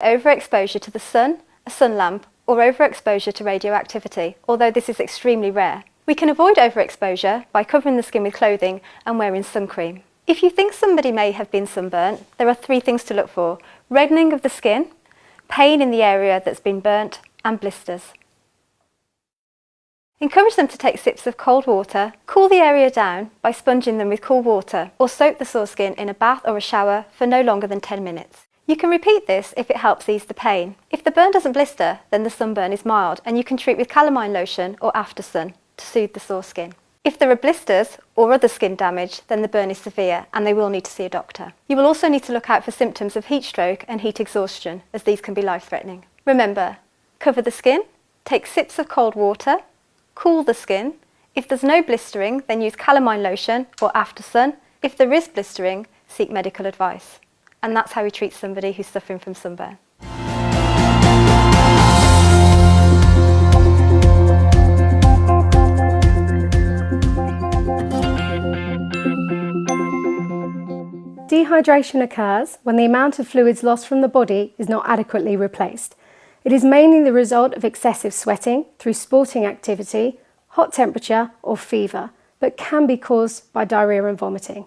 overexposure to the sun, a sun lamp, or overexposure to radioactivity, although this is extremely rare. We can avoid overexposure by covering the skin with clothing and wearing sun cream. If you think somebody may have been sunburnt, there are 3 things to look for: reddening of the skin, pain in the area that's been burnt, and blisters. Encourage them to take sips of cold water, cool the area down by sponging them with cool water, or soak the sore skin in a bath or a shower for no longer than 10 minutes. You can repeat this if it helps ease the pain. If the burn doesn't blister, then the sunburn is mild and you can treat with calamine lotion or after sun to soothe the sore skin. If there are blisters or other skin damage, then the burn is severe and they will need to see a doctor. You will also need to look out for symptoms of heat stroke and heat exhaustion, as these can be life-threatening. Remember, cover the skin, take sips of cold water, cool the skin. If there's no blistering, then use calamine lotion or after sun. If there is blistering, seek medical advice. And that's how we treat somebody who's suffering from sunburn. Dehydration occurs when the amount of fluids lost from the body is not adequately replaced. It is mainly the result of excessive sweating through sporting activity, hot temperature or fever, but can be caused by diarrhea and vomiting.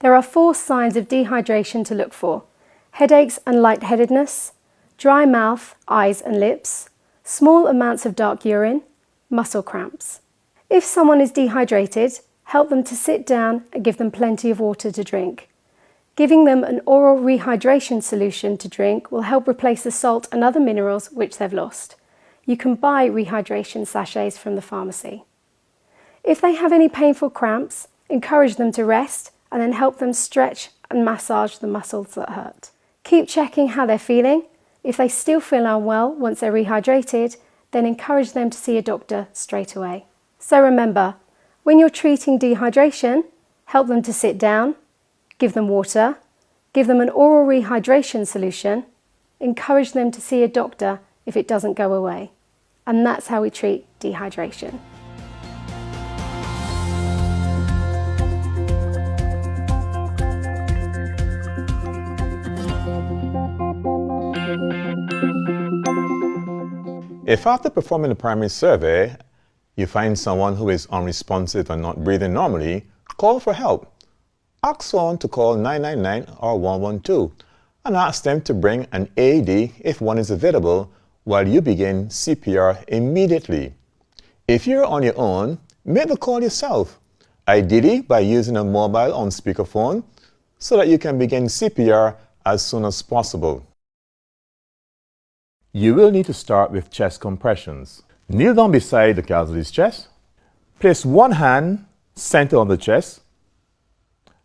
There are 4 signs of dehydration to look for: headaches and lightheadedness, dry mouth, eyes and lips, small amounts of dark urine, muscle cramps. If someone is dehydrated, help them to sit down and give them plenty of water to drink. Giving them an oral rehydration solution to drink will help replace the salt and other minerals which they've lost. You can buy rehydration sachets from the pharmacy. If they have any painful cramps, encourage them to rest and then help them stretch and massage the muscles that hurt. Keep checking how they're feeling. If they still feel unwell once they're rehydrated, then encourage them to see a doctor straight away. So remember, when you're treating dehydration, help them to sit down, give them water, give them an oral rehydration solution, encourage them to see a doctor if it doesn't go away. And that's how we treat dehydration. If after performing the primary survey, you find someone who is unresponsive and not breathing normally, call for help. Ask someone to call 999 or 112 and ask them to bring an AED if one is available while you begin CPR immediately. If you're on your own, make the call yourself, ideally by using a mobile on speakerphone so that you can begin CPR as soon as possible. You will need to start with chest compressions. Kneel down beside the casualty's chest. Place one hand center on the chest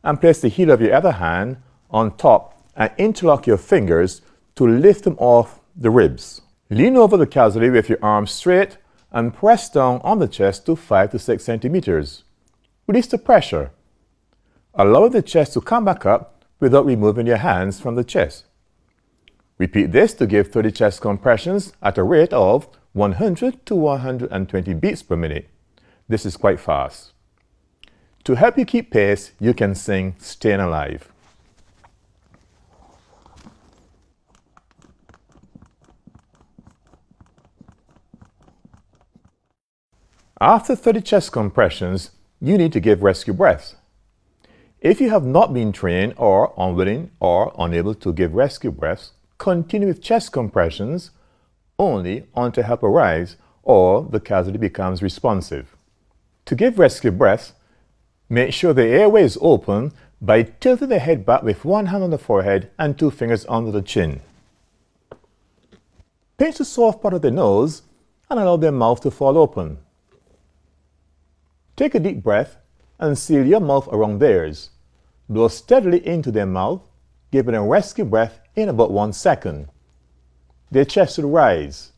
and place the heel of your other hand on top and interlock your fingers to lift them off the ribs. Lean over the casualty with your arms straight and press down on the chest to 5 to 6 centimeters. Release the pressure. Allow the chest to come back up without removing your hands from the chest. Repeat this to give 30 chest compressions at a rate of 100 to 120 beats per minute. This is quite fast. To help you keep pace, you can sing "Staying Alive." After 30 chest compressions, you need to give rescue breaths. If you have not been trained or unwilling or unable to give rescue breaths, continue with chest compressions only until help arrives or the casualty becomes responsive. To give rescue breaths, make sure the airway is open by tilting the head back with one hand on the forehead and 2 fingers under the chin. Pinch the soft part of the nose and allow their mouth to fall open. Take a deep breath and seal your mouth around theirs. Blow steadily into their mouth, giving a rescue breath in about 1 second. Their chest should rise.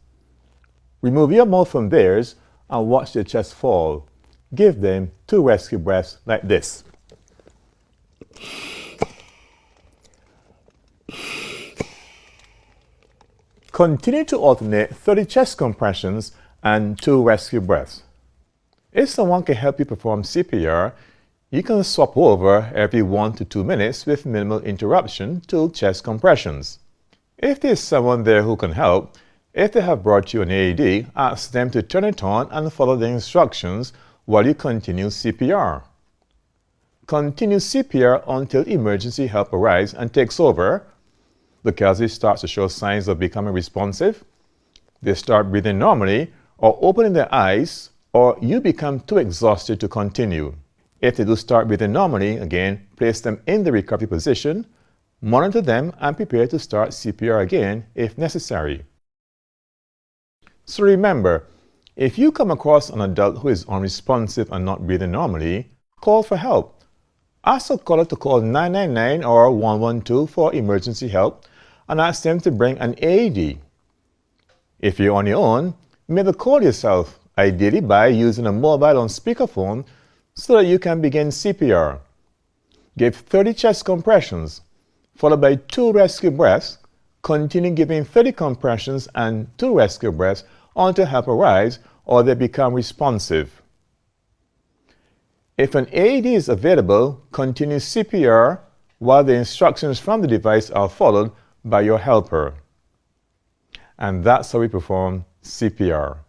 Remove your mouth from theirs and watch their chest fall. Give them 2 rescue breaths like this. Continue to alternate 30 chest compressions and 2 rescue breaths. If someone can help you perform CPR, you can swap over every 1 to 2 minutes with minimal interruption to chest compressions. If there's someone there who can help, if they have brought you an AED, ask them to turn it on and follow the instructions while you continue CPR. Continue CPR until emergency help arrives and takes over. The casualty starts to show signs of becoming responsive. They start breathing normally or opening their eyes, or you become too exhausted to continue. If they do start breathing normally, again, place them in the recovery position, monitor them, and prepare to start CPR again if necessary. So remember, if you come across an adult who is unresponsive and not breathing normally, call for help. Ask a caller to call 999 or 112 for emergency help and ask them to bring an AED. If you're on your own, make the call yourself, ideally by using a mobile on speakerphone so that you can begin CPR. Give 30 chest compressions, followed by 2 rescue breaths. Continue giving 30 compressions and 2 rescue breaths until help arrives or they become responsive. If an AED is available, continue CPR while the instructions from the device are followed by your helper. And that's how we perform CPR.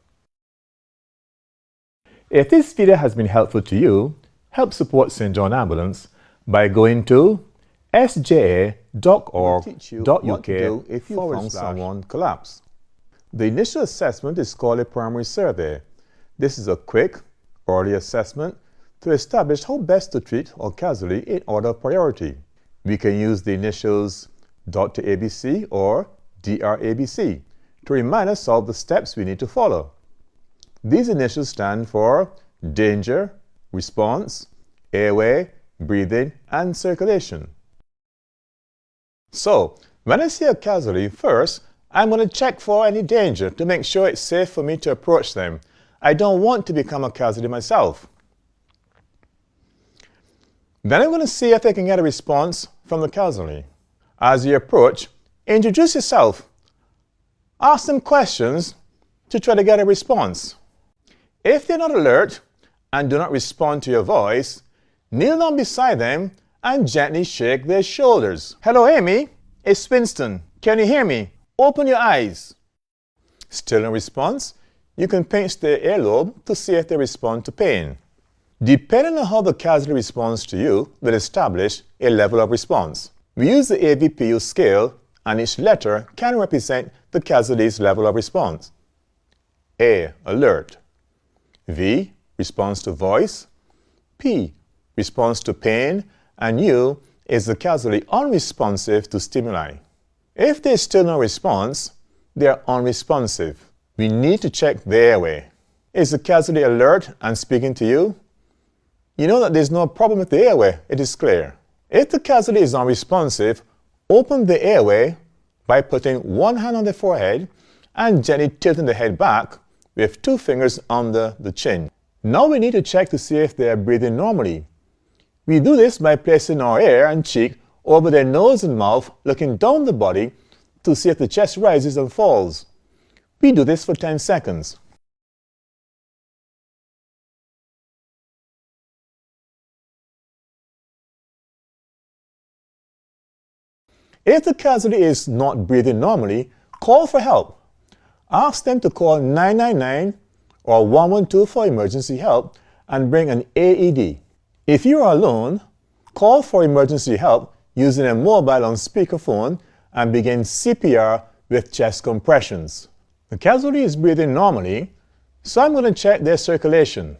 If this video has been helpful to you, help support St. John Ambulance by going to sja.org.uk if you found someone collapse. The initial assessment is called a primary survey. This is a quick, early assessment to establish how best to treat a casualty in order of priority. We can use the initials Dr. ABC or DRABC to remind us of the steps we need to follow. These initials stand for danger, response, airway, breathing, and circulation. So, when I see a casualty, first, I'm going to check for any danger to make sure it's safe for me to approach them. I don't want to become a casualty myself. Then I'm going to see if I can get a response from the casualty. As you approach, introduce yourself. Ask them questions to try to get a response. If they're not alert and do not respond to your voice, kneel down beside them and gently shake their shoulders. Hello, Amy. It's Winston. Can you hear me? Open your eyes. Still no response? You can pinch their earlobe to see if they respond to pain. Depending on how the casualty responds to you, will establish a level of response. We use the AVPU scale, and each letter can represent the casualty's level of response. A. Alert. V. Response to voice. P. Response to pain. And U is the casualty unresponsive to stimuli. If there's still no response, they are unresponsive. We need to check the airway. Is the casualty alert and speaking to you? You know that there's no problem with the airway, it is clear. If the casualty is unresponsive, open the airway by putting one hand on the forehead and gently tilting the head back with 2 fingers under the chin. Now we need to check to see if they are breathing normally. We do this by placing our ear and cheek over their nose and mouth, looking down the body to see if the chest rises and falls. We do this for 10 seconds. If the casualty is not breathing normally, call for help. Ask them to call 999 or 112 for emergency help and bring an AED. If you are alone, call for emergency help using a mobile on speakerphone and begin CPR with chest compressions. The casualty is breathing normally, so I'm going to check their circulation.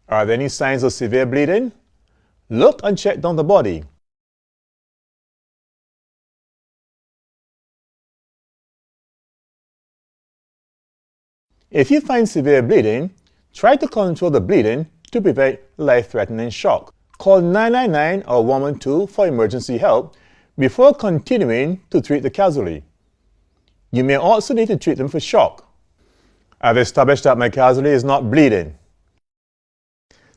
Are there any signs of severe bleeding? Look and check down the body. If you find severe bleeding, try to control the bleeding to prevent life-threatening shock. Call 999 or 112 for emergency help before continuing to treat the casualty. You may also need to treat them for shock. I've established that my casualty is not bleeding.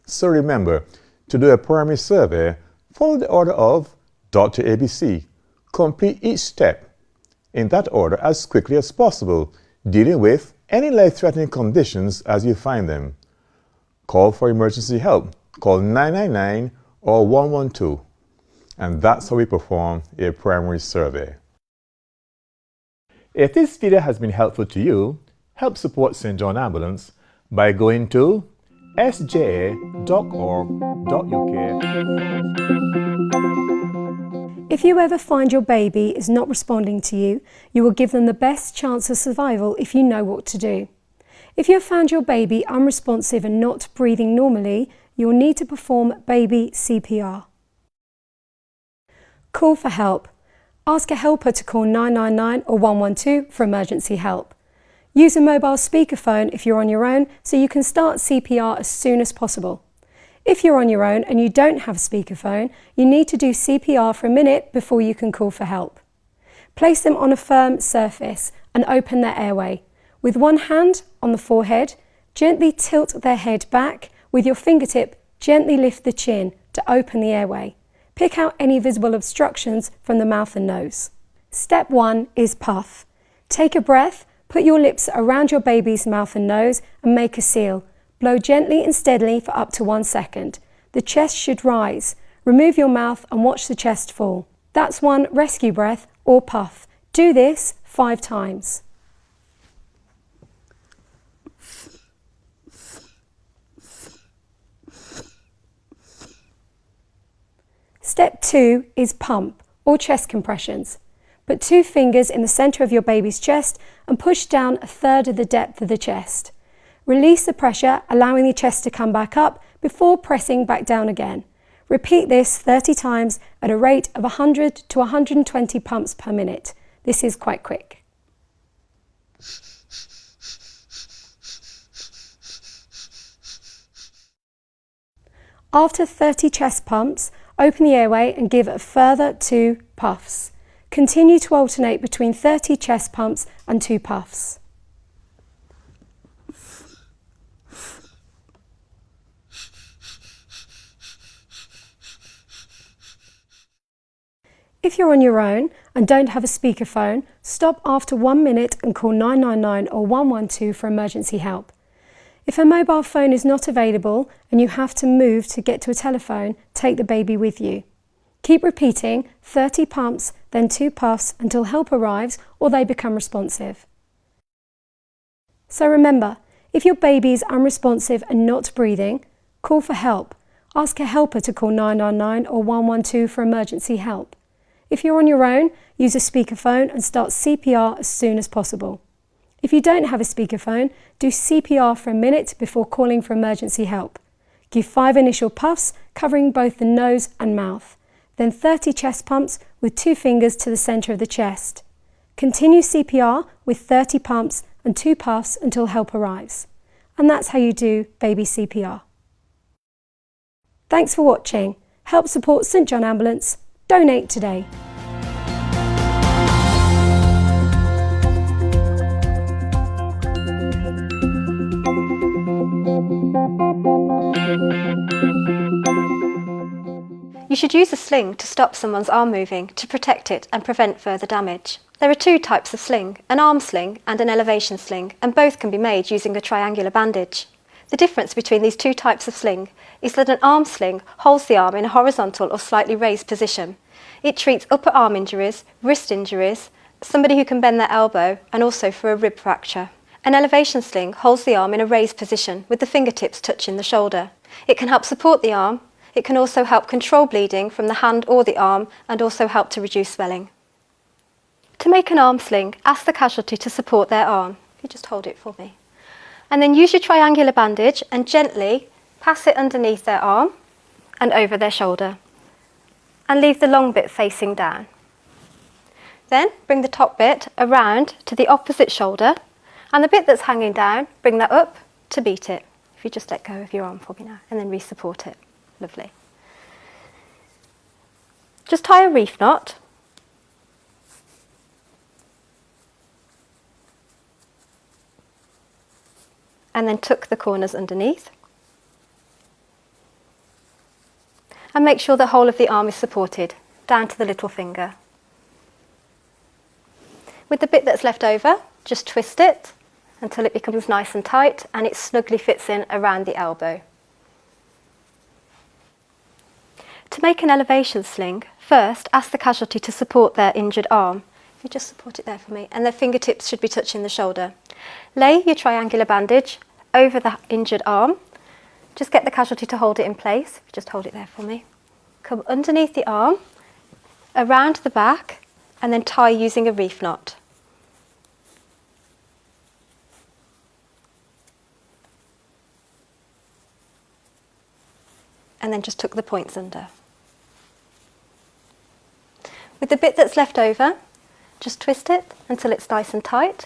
So remember, to do a primary survey, follow the order of Dr. ABC. Complete each step in that order as quickly as possible, dealing with any life-threatening conditions as you find them. Call for emergency help. Call 999 or 112. And that's how we perform a primary survey. If this video has been helpful to you, help support St. John Ambulance by going to sja.org.uk. If you ever find your baby is not responding to you, you will give them the best chance of survival if you know what to do. If you have found your baby unresponsive and not breathing normally, you will need to perform baby CPR. Call for help. Ask a helper to call 999 or 112 for emergency help. Use a mobile speakerphone if you're on your own so you can start CPR as soon as possible. If you're on your own and you don't have a speakerphone, you need to do CPR for a minute before you can call for help. Place them on a firm surface and open their airway. With one hand on the forehead, gently tilt their head back. With your fingertip, gently lift the chin to open the airway. Pick out any visible obstructions from the mouth and nose. Step 1 is puff. Take a breath, put your lips around your baby's mouth and nose and make a seal. Blow gently and steadily for up to 1 second. The chest should rise. Remove your mouth and watch the chest fall. That's one rescue breath or puff. Do this 5 times. Step 2 is pump or chest compressions. Put 2 fingers in the centre of your baby's chest and push down 1/3 of the depth of the chest. Release the pressure, allowing the chest to come back up before pressing back down again. Repeat this 30 times at a rate of 100 to 120 pumps per minute. This is quite quick. After 30 chest pumps, open the airway and give a further 2 puffs. Continue to alternate between 30 chest pumps and 2 puffs. If you're on your own and don't have a speakerphone, stop after 1 minute and call 999 or 112 for emergency help. If a mobile phone is not available and you have to move to get to a telephone, take the baby with you. Keep repeating 30 pumps, then 2 puffs until help arrives or they become responsive. So remember, if your baby is unresponsive and not breathing, call for help. Ask a helper to call 999 or 112 for emergency help. If you're on your own, use a speakerphone and start CPR as soon as possible. If you don't have a speakerphone, do CPR for a minute before calling for emergency help. Give 5 initial puffs covering both the nose and mouth, then 30 chest pumps with 2 fingers to the centre of the chest. Continue CPR with 30 pumps and 2 puffs until help arrives. And that's how you do baby CPR. Thanks for watching. Help support St John Ambulance. Donate today. You should use a sling to stop someone's arm moving to protect it and prevent further damage. There are 2 types of sling, an arm sling and an elevation sling, and both can be made using a triangular bandage. The difference between these 2 types of sling is that an arm sling holds the arm in a horizontal or slightly raised position. It treats upper arm injuries, wrist injuries, somebody who can bend their elbow, and also for a rib fracture. An elevation sling holds the arm in a raised position with the fingertips touching the shoulder. It can help support the arm. It can also help control bleeding from the hand or the arm and also help to reduce swelling. To make an arm sling, ask the casualty to support their arm. If you just hold it for me. And then use your triangular bandage and gently pass it underneath their arm and over their shoulder. And leave the long bit facing down. Then bring the top bit around to the opposite shoulder, and the bit that's hanging down, bring that up to beat it. If you just let go of your arm for me now, and then re-support it. Lovely. Just tie a reef knot. And then tuck the corners underneath. And make sure the whole of the arm is supported, down to the little finger. With the bit that's left over, just twist it until it becomes nice and tight and it snugly fits in around the elbow. To make an elevation sling, first ask the casualty to support their injured arm. You just support it there for me, and the fingertips should be touching the shoulder. Lay your triangular bandage over the injured arm. Just get the casualty to hold it in place. Just hold it there for me. Come underneath the arm, around the back, and then tie using a reef knot. And then just tuck the points under. With the bit that's left over, just twist it until it's nice and tight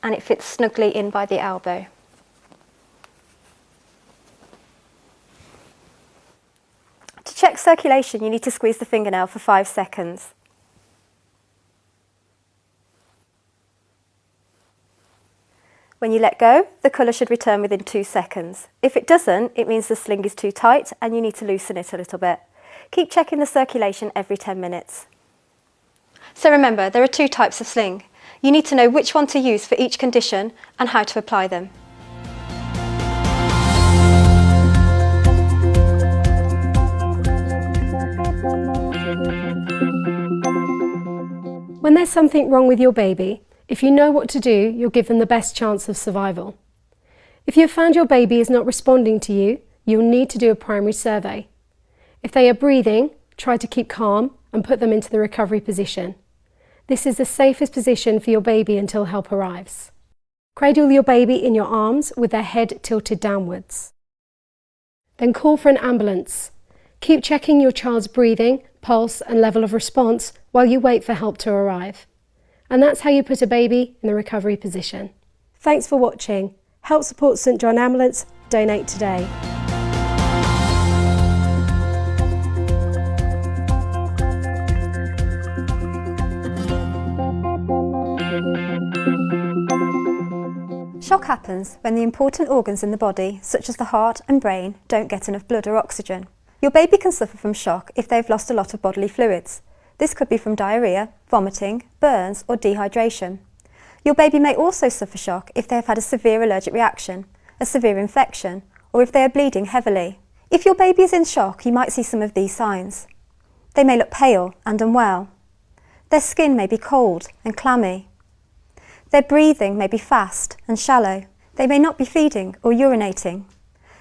and it fits snugly in by the elbow. To check circulation, you need to squeeze the fingernail for 5 seconds. When you let go, the colour should return within 2 seconds. If it doesn't, it means the sling is too tight and you need to loosen it a little bit. Keep checking the circulation every 10 minutes. So remember, there are 2 types of sling. You need to know which one to use for each condition and how to apply them. When there's something wrong with your baby, if you know what to do, you'll give them the best chance of survival. If you've found your baby is not responding to you, you'll need to do a primary survey. If they are breathing, try to keep calm and put them into the recovery position. This is the safest position for your baby until help arrives. Cradle your baby in your arms with their head tilted downwards. Then call for an ambulance. Keep checking your child's breathing, pulse and level of response while you wait for help to arrive. And that's how you put a baby in the recovery position. Thanks for watching. Help support St John Ambulance. Donate today. Shock happens when the important organs in the body, such as the heart and brain, don't get enough blood or oxygen. Your baby can suffer from shock if they've lost a lot of bodily fluids. This could be from diarrhoea, vomiting, burns or dehydration. Your baby may also suffer shock if they have had a severe allergic reaction, a severe infection, or if they are bleeding heavily. If your baby is in shock, you might see some of these signs. They may look pale and unwell. Their skin may be cold and clammy. Their breathing may be fast and shallow. They may not be feeding or urinating.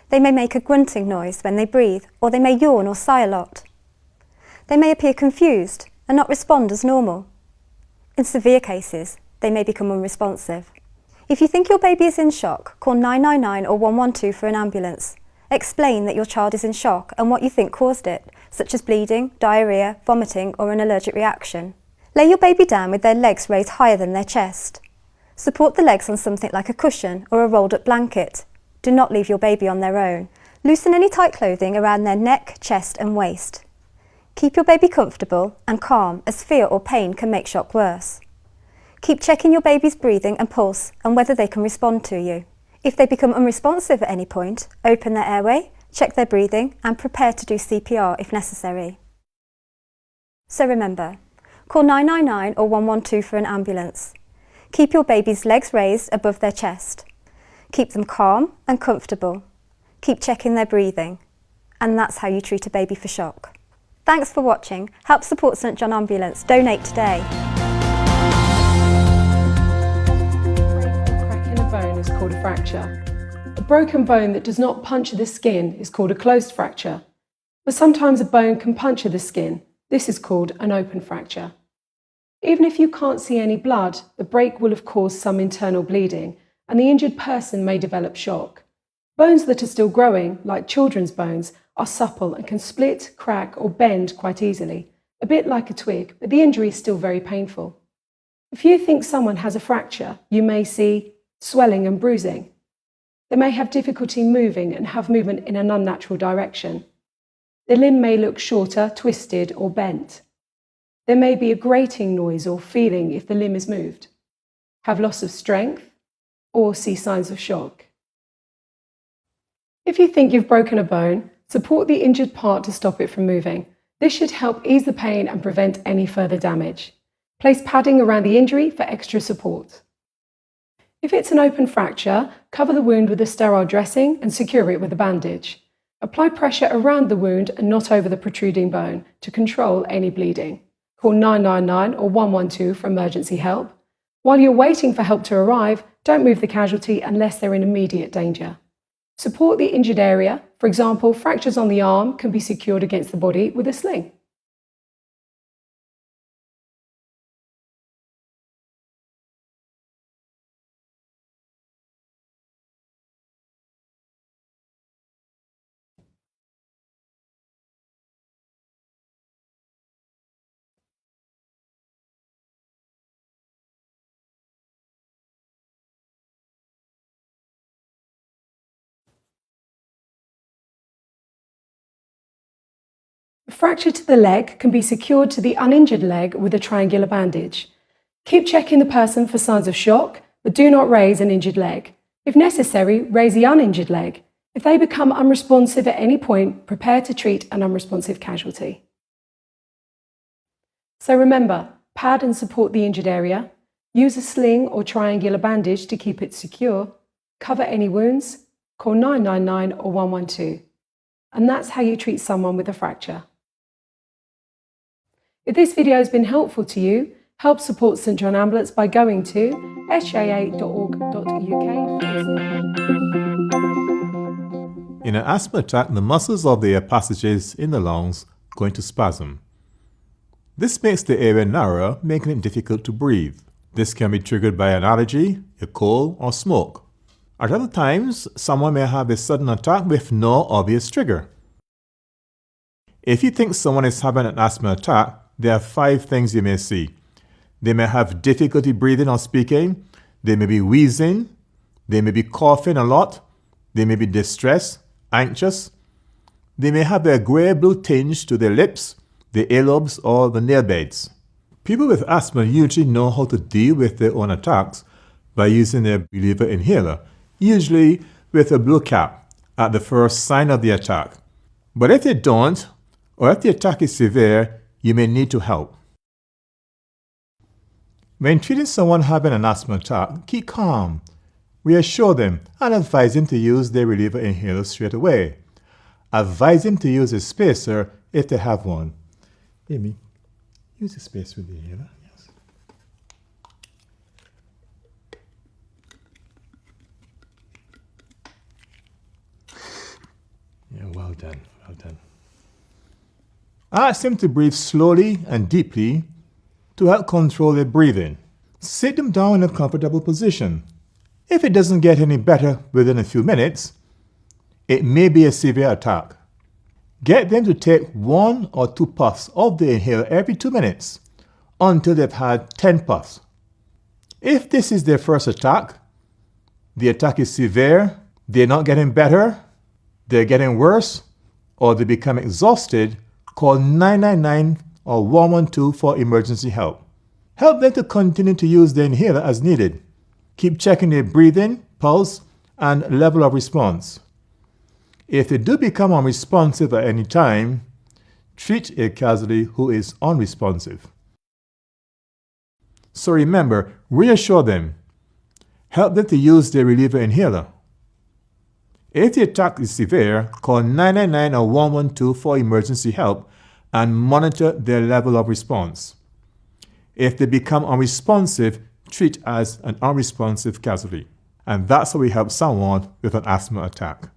They may make a grunting noise when they breathe, or they may yawn or sigh a lot. They may appear confused and not respond as normal. In severe cases, they may become unresponsive. If you think your baby is in shock, call 999 or 112 for an ambulance. Explain that your child is in shock and what you think caused it, such as bleeding, diarrhoea, vomiting or an allergic reaction. Lay your baby down with their legs raised higher than their chest. Support the legs on something like a cushion or a rolled up blanket. Do not leave your baby on their own. Loosen any tight clothing around their neck, chest and waist. Keep your baby comfortable and calm, as fear or pain can make shock worse. Keep checking your baby's breathing and pulse and whether they can respond to you. If they become unresponsive at any point, open their airway, check their breathing and prepare to do CPR if necessary. So remember, call 999 or 112 for an ambulance. Keep your baby's legs raised above their chest. Keep them calm and comfortable. Keep checking their breathing. And that's how you treat a baby for shock. Thanks for watching. Help support St John Ambulance. Donate today. Cracking a bone is called a fracture. A broken bone that does not puncture the skin is called a closed fracture. But sometimes a bone can puncture the skin. This is called an open fracture. Even if you can't see any blood, the break will have caused some internal bleeding, and the injured person may develop shock. Bones that are still growing, like children's bones, are supple and can split, crack or bend quite easily, a bit like a twig, but the injury is still very painful. If you think someone has a fracture, you may see swelling and bruising. They may have difficulty moving and have movement in an unnatural direction. The limb may look shorter, twisted or bent. There may be a grating noise or feeling if the limb is moved, have loss of strength or see signs of shock. If you think you've broken a bone, support the injured part to stop it from moving. This should help ease the pain and prevent any further damage. Place padding around the injury for extra support. If it's an open fracture, cover the wound with a sterile dressing and secure it with a bandage. Apply pressure around the wound and not over the protruding bone to control any bleeding. call 999 or 112 for emergency help. While you're waiting for help to arrive, don't move the casualty unless they're in immediate danger. Support the injured area. For example, fractures on the arm can be secured against the body with a sling. A fracture to the leg can be secured to the uninjured leg with a triangular bandage. Keep checking the person for signs of shock, but do not raise an injured leg. If necessary, raise the uninjured leg. If they become unresponsive at any point, prepare to treat an unresponsive casualty. So remember, pad and support the injured area. Use a sling or triangular bandage to keep it secure. Cover any wounds. Call 999 or 112. And that's how you treat someone with a fracture. If this video has been helpful to you, help support St John Ambulance by going to sjA.org.uk. In an asthma attack, the muscles of the air passages in the lungs go into spasm. This makes the area narrower, making it difficult to breathe. This can be triggered by an allergy, a cold, or smoke. At other times, someone may have a sudden attack with no obvious trigger. If you think someone is having an asthma attack, there are 5 things you may see. They may have difficulty breathing or speaking. They may be wheezing. They may be coughing a lot. They may be distressed, anxious. They may have a grey-blue tinge to their lips, the earlobes, or the nail beds. People with asthma usually know how to deal with their own attacks by using their reliever inhaler, usually with a blue cap at the first sign of the attack. But if they don't, or if the attack is severe, you may need to help. When treating someone having an asthma attack, keep calm. Reassure them and advise them to use their reliever inhaler straight away. Advise them to use a spacer if they have one. Amy, use a spacer with the inhaler. Yes. Yeah, well done, well done. Ask them to breathe slowly and deeply to help control their breathing. Sit them down in a comfortable position. If it doesn't get any better within a few minutes, it may be a severe attack. Get them to take 1 or 2 puffs of the inhaler every 2 minutes until they've had 10 puffs. If this is their first attack, the attack is severe, they're not getting better, they're getting worse, or they become exhausted, call 999 or 112 for emergency help. Help them to continue to use the inhaler as needed. Keep checking their breathing, pulse, and level of response. If they do become unresponsive at any time, treat a casualty who is unresponsive. So remember, reassure them. Help them to use their reliever inhaler. If the attack is severe, call 999 or 112 for emergency help and monitor their level of response. If they become unresponsive, treat as an unresponsive casualty. And that's how we help someone with an asthma attack.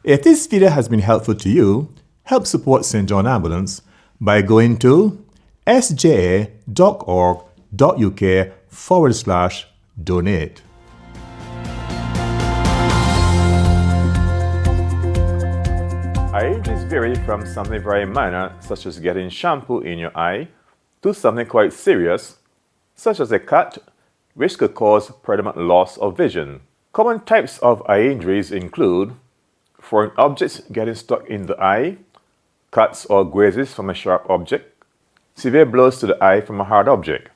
If this video has been helpful to you, help support St John Ambulance by going to sja.org.uk/donate. Eye injuries vary from something very minor, such as getting shampoo in your eye, to something quite serious, such as a cut, which could cause permanent loss of vision. Common types of eye injuries include foreign objects getting stuck in the eye, cuts or grazes from a sharp object, severe blows to the eye from a hard object.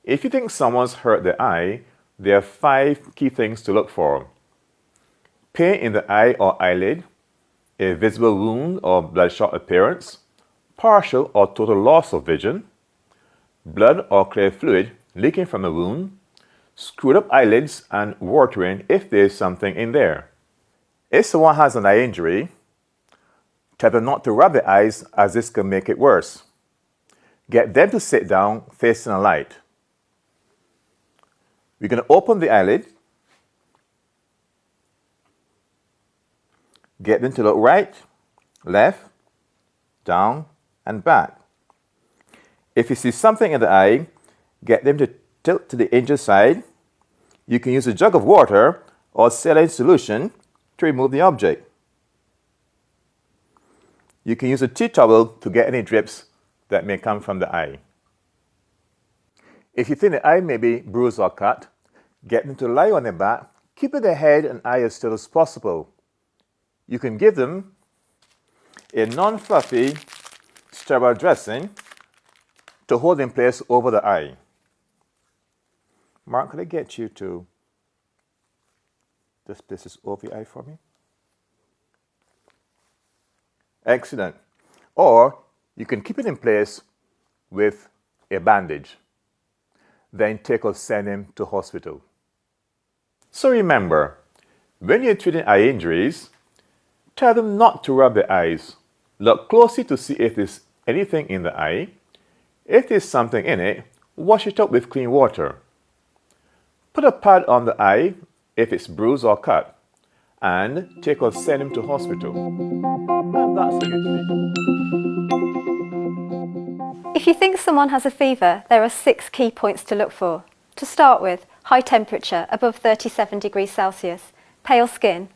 If you think someone's hurt the eye, there are 5 key things to look for. Pain in the eye or eyelid, a visible wound or bloodshot appearance, partial or total loss of vision, blood or clear fluid leaking from the wound, screwed up eyelids and watering if there is something in there. If someone has an eye injury, tell them not to rub the eyes as this can make it worse. Get them to sit down facing a light. We're going to open the eyelid. Get them to look right, left, down, and back. If you see something in the eye, get them to tilt to the angel side. You can use a jug of water or saline solution to remove the object. You can use a tea towel to get any drips that may come from the eye. If you think the eye may be bruised or cut, get them to lie on their back, keeping their head and eye as still as possible. You can give them a non-fluffy sterile dressing to hold in place over the eye. Mark, could I get you to just place this over the eye for me? Excellent. Or you can keep it in place with a bandage. Then take or send him to hospital. So remember, when you're treating eye injuries, tell them not to rub the eyes. Look closely to see if there's anything in the eye. If there's something in it, wash it up with clean water. Put a pad on the eye if it's bruised or cut, and take or send him to hospital. And that's how you treat. If you think someone has a fever, there are 6 key points to look for. To start with, high temperature above 37 degrees Celsius, pale skin.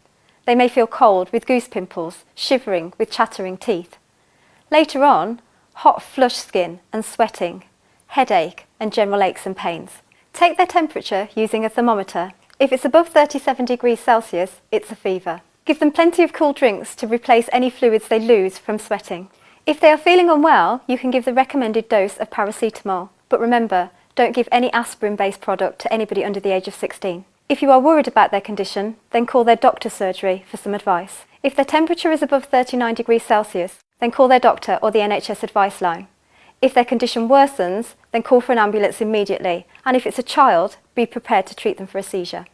They may feel cold with goose pimples, shivering with chattering teeth. Later on, hot flush skin and sweating, headache and general aches and pains. Take their temperature using a thermometer. If it's above 37 degrees Celsius, it's a fever. Give them plenty of cool drinks to replace any fluids they lose from sweating. If they are feeling unwell, you can give the recommended dose of paracetamol. But remember, don't give any aspirin-based product to anybody under the age of 16. If you are worried about their condition, then call their doctor's surgery for some advice. If their temperature is above 39 degrees Celsius, then call their doctor or the NHS advice line. If their condition worsens, then call for an ambulance immediately, and if it's a child, be prepared to treat them for a seizure.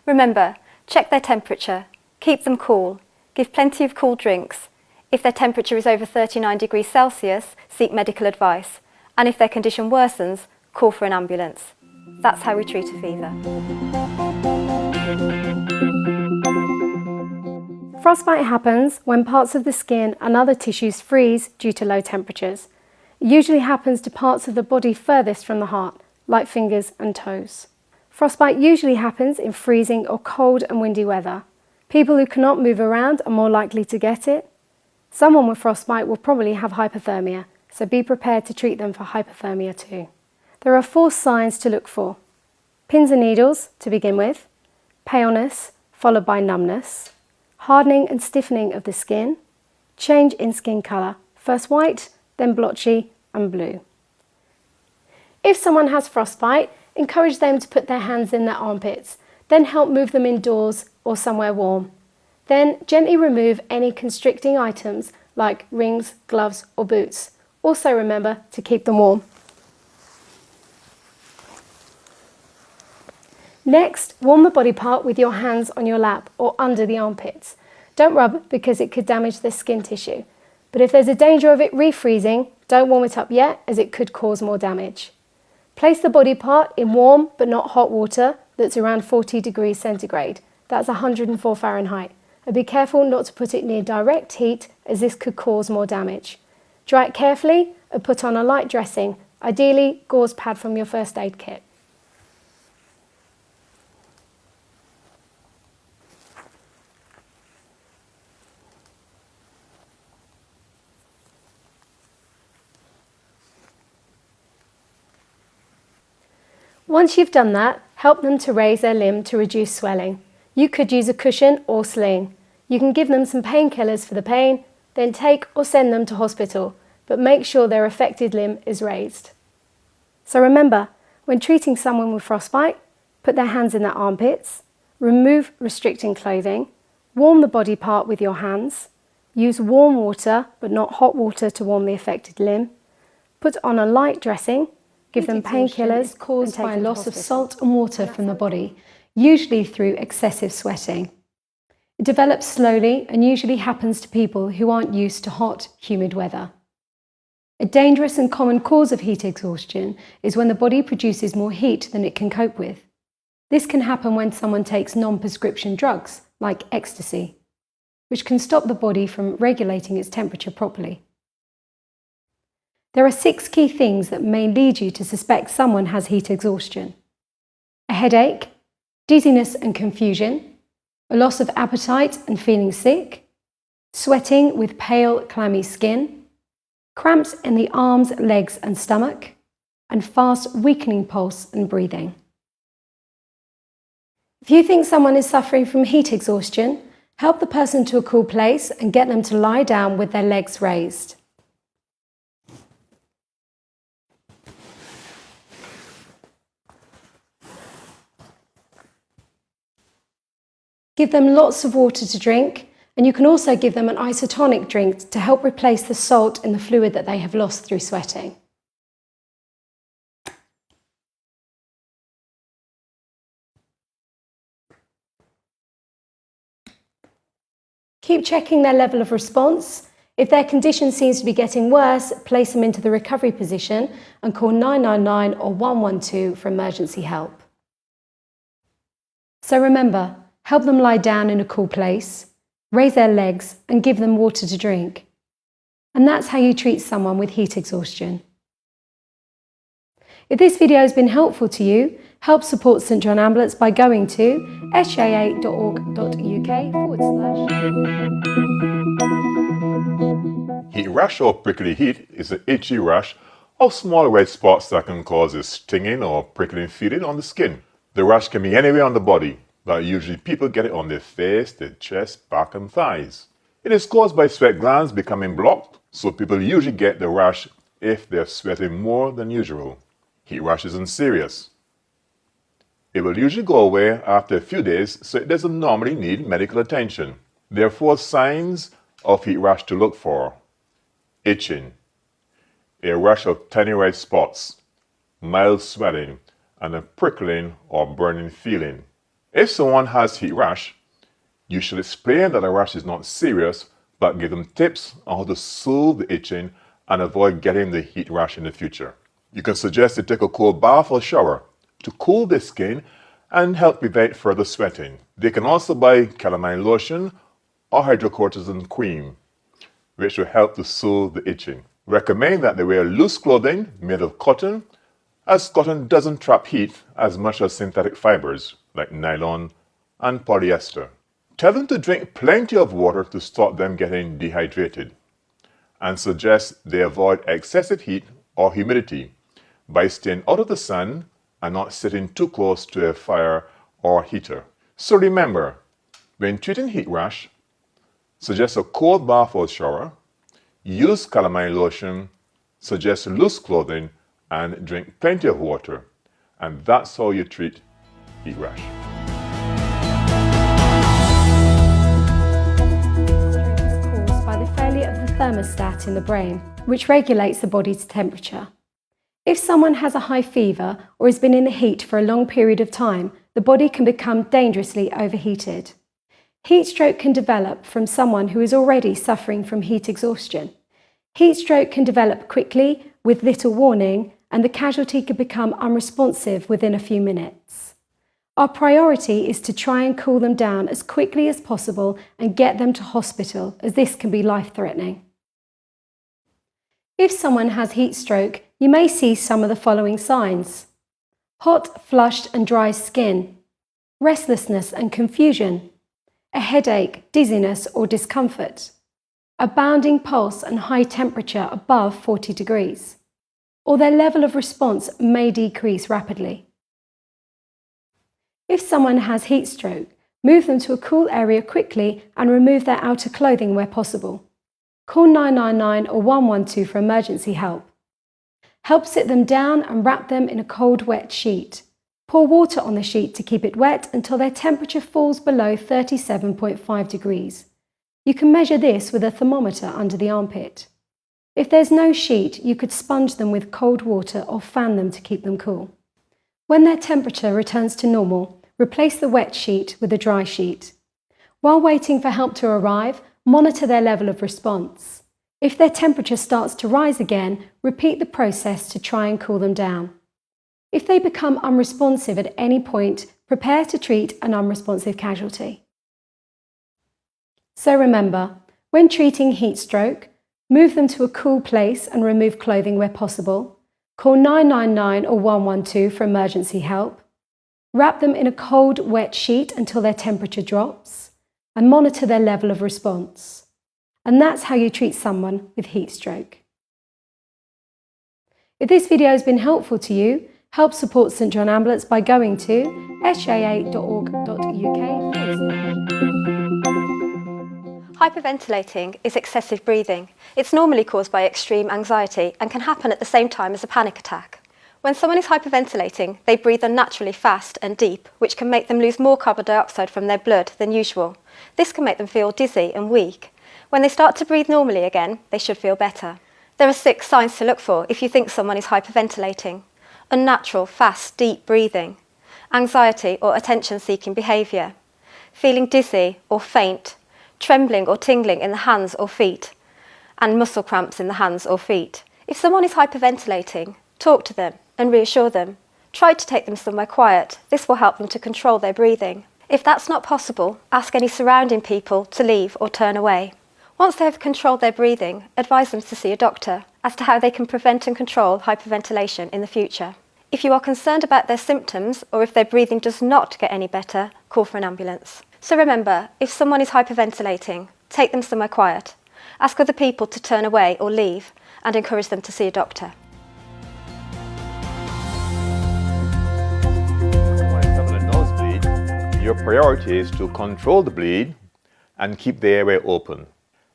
Remember, check their temperature, keep them cool, give plenty of cool drinks. If their temperature is over 39 degrees Celsius, seek medical advice, and if their condition worsens, call for an ambulance. That's how we treat a fever. Frostbite happens when parts of the skin and other tissues freeze due to low temperatures. It usually happens to parts of the body furthest from the heart, like fingers and toes. Frostbite usually happens in freezing or cold and windy weather. People who cannot move around are more likely to get it. Someone with frostbite will probably have hypothermia, so be prepared to treat them for hypothermia too. There are 4 signs to look for. Pins and needles to begin with, paleness followed by numbness, hardening and stiffening of the skin, change in skin colour, first white, then blotchy and blue. If someone has frostbite, encourage them to put their hands in their armpits, then help move them indoors or somewhere warm. Then gently remove any constricting items like rings, gloves or boots. Also remember to keep them warm. Next, warm the body part with your hands on your lap or under the armpits. Don't rub because it could damage the skin tissue. But if there's a danger of it refreezing, don't warm it up yet as it could cause more damage. Place the body part in warm but not hot water that's around 40 degrees centigrade. That's 104 Fahrenheit. And be careful not to put it near direct heat as this could cause more damage. Dry it carefully and put on a light dressing, ideally gauze pad from your first aid kit. Once you've done that, help them to raise their limb to reduce swelling. You could use a cushion or sling. You can give them some painkillers for the pain, then take or send them to hospital, but make sure their affected limb is raised. So remember, when treating someone with frostbite, put their hands in their armpits, remove restricting clothing, warm the body part with your hands, use warm water but not hot water to warm the affected limb, put on a light dressing, give them painkillers caused by loss of salt and water from the body, usually through excessive sweating. It develops slowly and usually happens to people who aren't used to hot, humid weather. A dangerous and common cause of heat exhaustion is when the body produces more heat than it can cope with. This can happen when someone takes non-prescription drugs, like ecstasy, which can stop the body from regulating its temperature properly. There are 6 key things that may lead you to suspect someone has heat exhaustion: a headache, dizziness and confusion, a loss of appetite and feeling sick, sweating with pale, clammy skin, cramps in the arms, legs and stomach, and fast, weakening pulse and breathing. If you think someone is suffering from heat exhaustion, help the person to a cool place and get them to lie down with their legs raised. Give them lots of water to drink, and you can also give them an isotonic drink to help replace the salt in the fluid that they have lost through sweating. Keep checking their level of response. If their condition seems to be getting worse, place them into the recovery position and call 999 or 112 for emergency help. So remember, help them lie down in a cool place, raise their legs and give them water to drink. And that's how you treat someone with heat exhaustion. If this video has been helpful to you, help support St John Ambulance by going to sja.org.uk/. Heat rash or prickly heat is an itchy rash of small red spots that can cause a stinging or prickling feeling on the skin. The rash can be anywhere on the body, but usually people get it on their face, their chest, back and thighs. It is caused by sweat glands becoming blocked, so people usually get the rash if they're sweating more than usual. Heat rash isn't serious. It will usually go away after a few days, so it doesn't normally need medical attention. There are 4 signs of heat rash to look for: itching, a rash of tiny red spots, mild swelling, and a prickling or burning feeling. If someone has heat rash, you should explain that the rash is not serious, but give them tips on how to soothe the itching and avoid getting the heat rash in the future. You can suggest to take a cold bath or shower to cool the skin and help prevent further sweating. They can also buy calamine lotion or hydrocortisone cream, which will help to soothe the itching. Recommend that they wear loose clothing made of cotton, as cotton doesn't trap heat as much as synthetic fibers like nylon and polyester. Tell them to drink plenty of water to stop them getting dehydrated, and suggest they avoid excessive heat or humidity by staying out of the sun and not sitting too close to a fire or heater. So remember, when treating heat rash, suggest a cold bath or shower, use calamine lotion, suggest loose clothing, and drink plenty of water. And that's how you treat heat rash. Stroke is caused by the failure of the thermostat in the brain, which regulates the body's temperature. If someone has a high fever or has been in the heat for a long period of time, the body can become dangerously overheated. Heat stroke can develop from someone who is already suffering from heat exhaustion. Heat stroke can develop quickly with little warning, and the casualty could become unresponsive within a few minutes. Our priority is to try and cool them down as quickly as possible and get them to hospital, as this can be life-threatening. If someone has heat stroke, you may see some of the following signs: hot, flushed and dry skin, restlessness and confusion, a headache, dizziness or discomfort, a bounding pulse and high temperature above 40 degrees, or their level of response may decrease rapidly. If someone has heat stroke, move them to a cool area quickly and remove their outer clothing where possible. Call 999 or 112 for emergency help. Help sit them down and wrap them in a cold, wet sheet. Pour water on the sheet to keep it wet until their temperature falls below 37.5 degrees. You can measure this with a thermometer under the armpit. If there's no sheet, you could sponge them with cold water or fan them to keep them cool. When their temperature returns to normal, replace the wet sheet with a dry sheet. While waiting for help to arrive, monitor their level of response. If their temperature starts to rise again, repeat the process to try and cool them down. If they become unresponsive at any point, prepare to treat an unresponsive casualty. So remember, when treating heat stroke, move them to a cool place and remove clothing where possible. Call 999 or 112 for emergency help. Wrap them in a cold, wet sheet until their temperature drops and monitor their level of response. And that's how you treat someone with heat stroke. If this video has been helpful to you, help support St John Ambulance by going to sja.org.uk. Hyperventilating is excessive breathing. It's normally caused by extreme anxiety and can happen at the same time as a panic attack. When someone is hyperventilating, they breathe unnaturally fast and deep, which can make them lose more carbon dioxide from their blood than usual. This can make them feel dizzy and weak. When they start to breathe normally again, they should feel better. There are 6 signs to look for if you think someone is hyperventilating: unnatural, fast, deep breathing, anxiety or attention-seeking behaviour, feeling dizzy or faint, trembling or tingling in the hands or feet, and muscle cramps in the hands or feet. If someone is hyperventilating, talk to them and reassure them. Try to take them somewhere quiet. This will help them to control their breathing. If that's not possible, ask any surrounding people to leave or turn away. Once they have controlled their breathing, advise them to see a doctor as to how they can prevent and control hyperventilation in the future. If you are concerned about their symptoms or if their breathing does not get any better, call for an ambulance. So remember, if someone is hyperventilating, take them somewhere quiet. Ask other people to turn away or leave and encourage them to see a doctor. Your priority is to control the bleed and keep the airway open.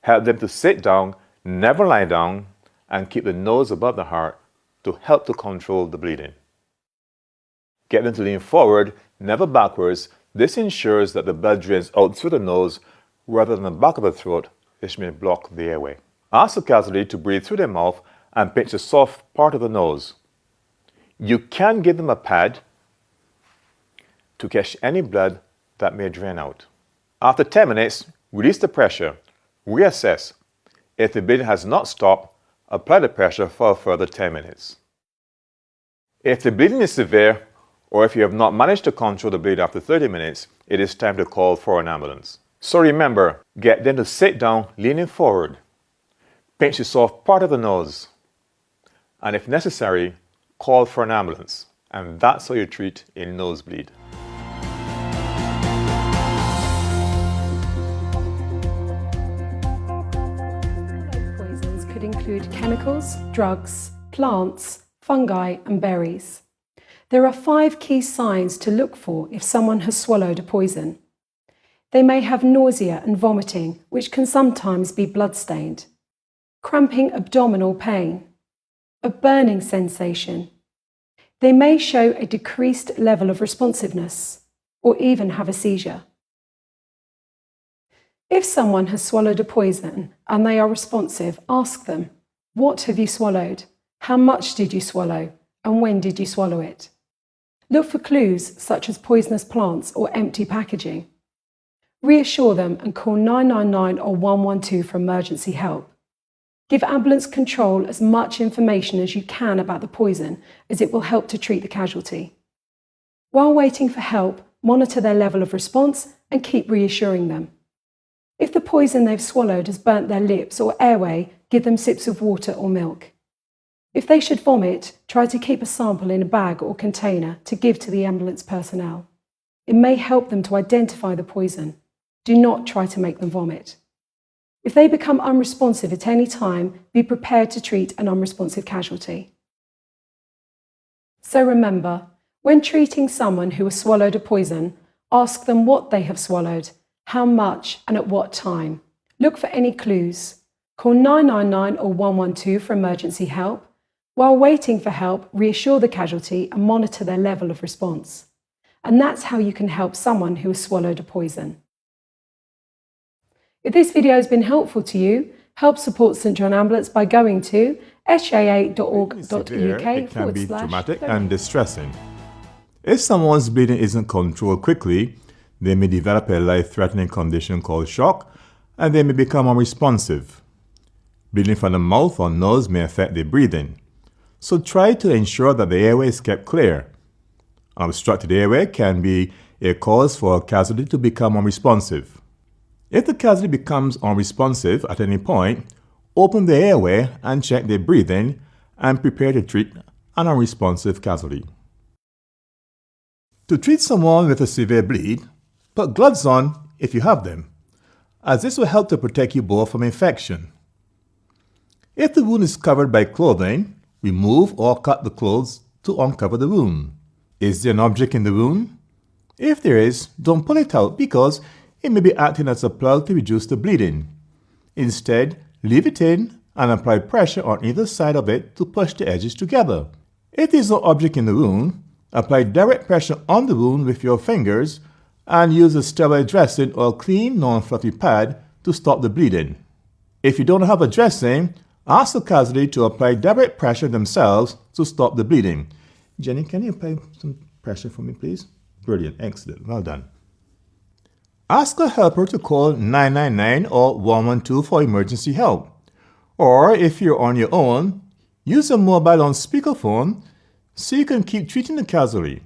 Help them to sit down, never lie down, and keep the nose above the heart to help to control the bleeding. Get them to lean forward, never backwards. This ensures that the blood drains out through the nose rather than the back of the throat, which may block the airway. Ask the casualty to breathe through their mouth and pinch the soft part of the nose. You can give them a pad to catch any blood that may drain out. After 10 minutes, release the pressure, reassess. If the bleeding has not stopped, apply the pressure for a further 10 minutes. If the bleeding is severe, or if you have not managed to control the bleed after 30 minutes, it is time to call for an ambulance. So remember, get them to sit down leaning forward. Pinch the soft part of the nose. And if necessary, call for an ambulance. And that's how you treat a nosebleed. Poisons could include chemicals, drugs, plants, fungi, and berries. There are 5 key signs to look for if someone has swallowed a poison. They may have nausea and vomiting, which can sometimes be blood-stained, cramping abdominal pain, a burning sensation. They may show a decreased level of responsiveness, or even have a seizure. If someone has swallowed a poison and they are responsive, ask them, "What have you swallowed? How much did you swallow? And when did you swallow it?" Look for clues such as poisonous plants or empty packaging. Reassure them and call 999 or 112 for emergency help. Give ambulance control as much information as you can about the poison, as it will help to treat the casualty. While waiting for help, monitor their level of response and keep reassuring them. If the poison they've swallowed has burnt their lips or airway, give them sips of water or milk. If they should vomit, try to keep a sample in a bag or container to give to the ambulance personnel. It may help them to identify the poison. Do not try to make them vomit. If they become unresponsive at any time, be prepared to treat an unresponsive casualty. So remember, when treating someone who has swallowed a poison, ask them what they have swallowed, how much, and at what time. Look for any clues. Call 999 or 112 for emergency help. While waiting for help, reassure the casualty and monitor their level of response. And that's how you can help someone who has swallowed a poison. If this video has been helpful to you, help support St John Ambulance by going to sja.org.uk. It can be traumatic and distressing. If someone's bleeding isn't controlled quickly, they may develop a life-threatening condition called shock, and they may become unresponsive. Bleeding from the mouth or nose may affect their breathing, so try to ensure that the airway is kept clear. An obstructed airway can be a cause for a casualty to become unresponsive. If the casualty becomes unresponsive at any point, open the airway and check their breathing and prepare to treat an unresponsive casualty. To treat someone with a severe bleed, put gloves on if you have them, as this will help to protect you both from infection. If the wound is covered by clothing, remove or cut the clothes to uncover the wound. Is there an object in the wound? If there is, don't pull it out because it may be acting as a plug to reduce the bleeding. Instead, leave it in and apply pressure on either side of it to push the edges together. If there is no object in the wound, apply direct pressure on the wound with your fingers and use a sterile dressing or clean, non-fluffy pad to stop the bleeding. If you don't have a dressing, ask the casualty to apply direct pressure themselves to stop the bleeding. Jenny, can you apply some pressure for me, please? Brilliant, excellent, well done. Ask a helper to call 999 or 112 for emergency help. Or if you're on your own, use a mobile on speakerphone so you can keep treating the casualty.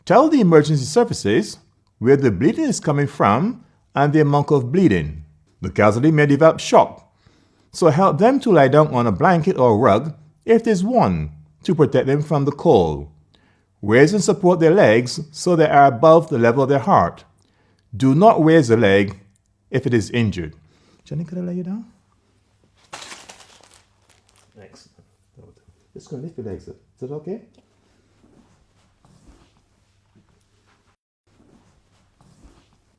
Tell the emergency services where the bleeding is coming from and the amount of bleeding. The casualty may develop shock, so help them to lie down on a blanket or rug if there's one to protect them from the cold. Raise and support their legs so they are above the level of their heart. Do not raise the leg if it is injured. Jenny, could I lay you down? Excellent. Just going to lift your legs up. Is that okay?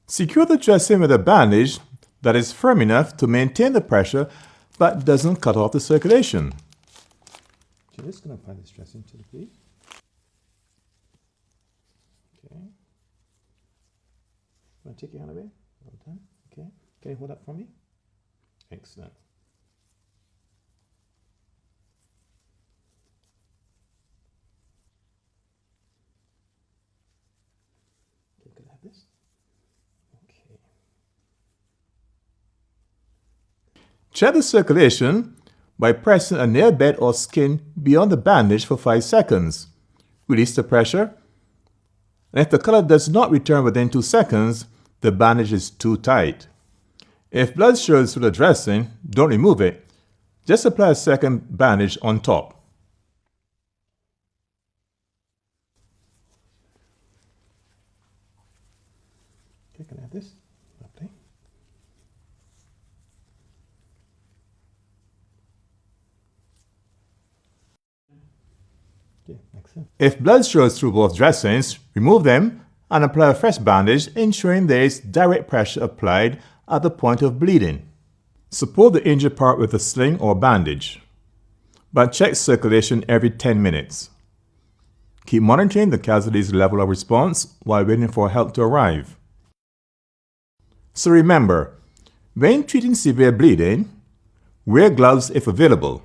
Secure the dressing with a bandage that is firm enough to maintain the pressure but doesn't cut off the circulation. So just going to apply this dressing to the feet. Okay. Want to take your hand away? Well done. Okay. Can you hold up for me? Excellent. Okay, could I have this? Okay. Check the circulation by pressing a nail bed or skin beyond the bandage for 5 seconds. Release the pressure. And if the color does not return within 2 seconds, the bandage is too tight. If blood shows through the dressing, don't remove it. Just apply a second bandage on top. Okay, can I have this? Okay. Yeah, excellent. If blood shows through both dressings, remove them and apply a fresh bandage, ensuring there is direct pressure applied at the point of bleeding. Support the injured part with a sling or bandage, but check circulation every 10 minutes. Keep monitoring the casualty's level of response while waiting for help to arrive. So remember, when treating severe bleeding, wear gloves if available.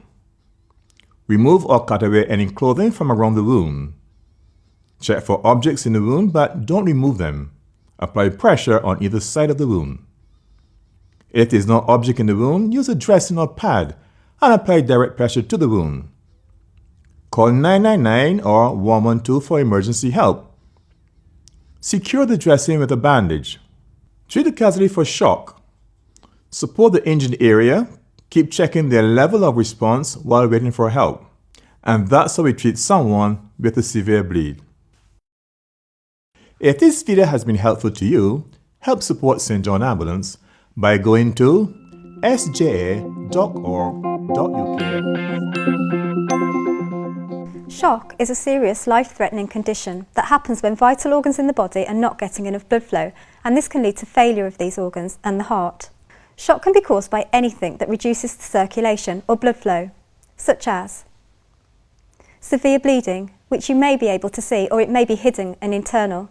Remove or cut away any clothing from around the wound. Check for objects in the wound, but don't remove them. Apply pressure on either side of the wound. If there is no object in the wound, use a dressing or pad and apply direct pressure to the wound. Call 999 or 112 for emergency help. Secure the dressing with a bandage. Treat the casualty for shock. Support the injured area. Keep checking their level of response while waiting for help. And that's how we treat someone with a severe bleed. If this video has been helpful to you, help support St. John Ambulance by going to sja.org.uk. Shock is a serious life-threatening condition that happens when vital organs in the body are not getting enough blood flow, and this can lead to failure of these organs and the heart. Shock can be caused by anything that reduces the circulation or blood flow, such as severe bleeding, which you may be able to see, or it may be hidden and internal.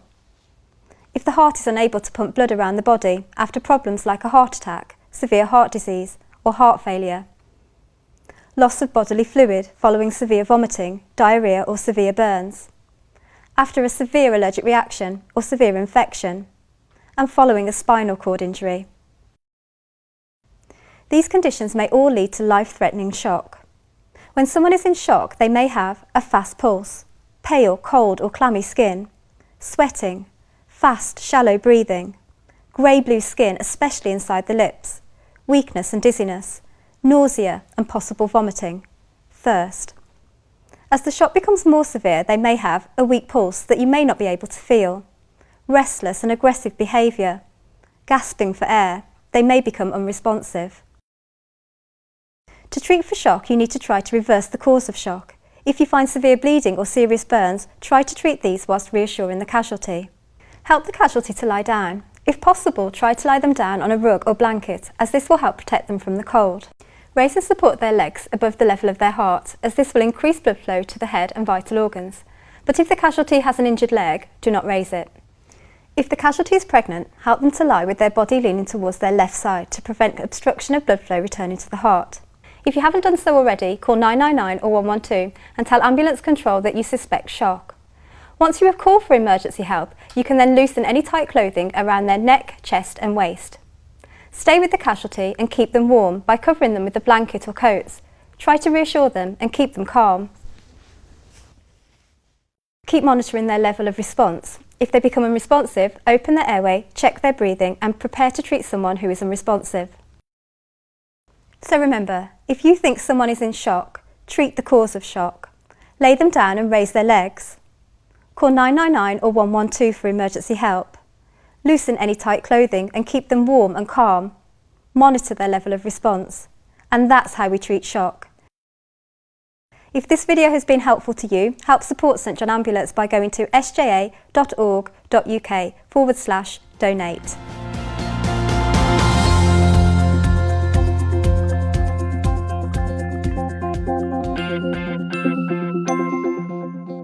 If the heart is unable to pump blood around the body after problems like a heart attack, severe heart disease, or heart failure. Loss of bodily fluid following severe vomiting, diarrhea, or severe burns. After a severe allergic reaction or severe infection. And following a spinal cord injury. These conditions may all lead to life-threatening shock. When someone is in shock, they may have a fast pulse, pale, cold or clammy skin, sweating, fast, shallow breathing, grey-blue skin, especially inside the lips, weakness and dizziness, nausea and possible vomiting, thirst. As the shock becomes more severe, they may have a weak pulse that you may not be able to feel, restless and aggressive behaviour, gasping for air. They may become unresponsive. To treat for shock, you need to try to reverse the cause of shock. If you find severe bleeding or serious burns, try to treat these whilst reassuring the casualty. Help the casualty to lie down. If possible, try to lie them down on a rug or blanket, as this will help protect them from the cold. Raise and support their legs above the level of their heart, as this will increase blood flow to the head and vital organs. But if the casualty has an injured leg, do not raise it. If the casualty is pregnant, help them to lie with their body leaning towards their left side to prevent obstruction of blood flow returning to the heart. If you haven't done so already, call 999 or 112 and tell ambulance control that you suspect shock. Once you have called for emergency help, you can then loosen any tight clothing around their neck, chest and waist. Stay with the casualty and keep them warm by covering them with a blanket or coats. Try to reassure them and keep them calm. Keep monitoring their level of response. If they become unresponsive, open their airway, check their breathing and prepare to treat someone who is unresponsive. So remember, if you think someone is in shock, treat the cause of shock. Lay them down and raise their legs. Call 999 or 112 for emergency help. Loosen any tight clothing and keep them warm and calm. Monitor their level of response. And that's how we treat shock. If this video has been helpful to you, help support St John Ambulance by going to sja.org.uk/donate.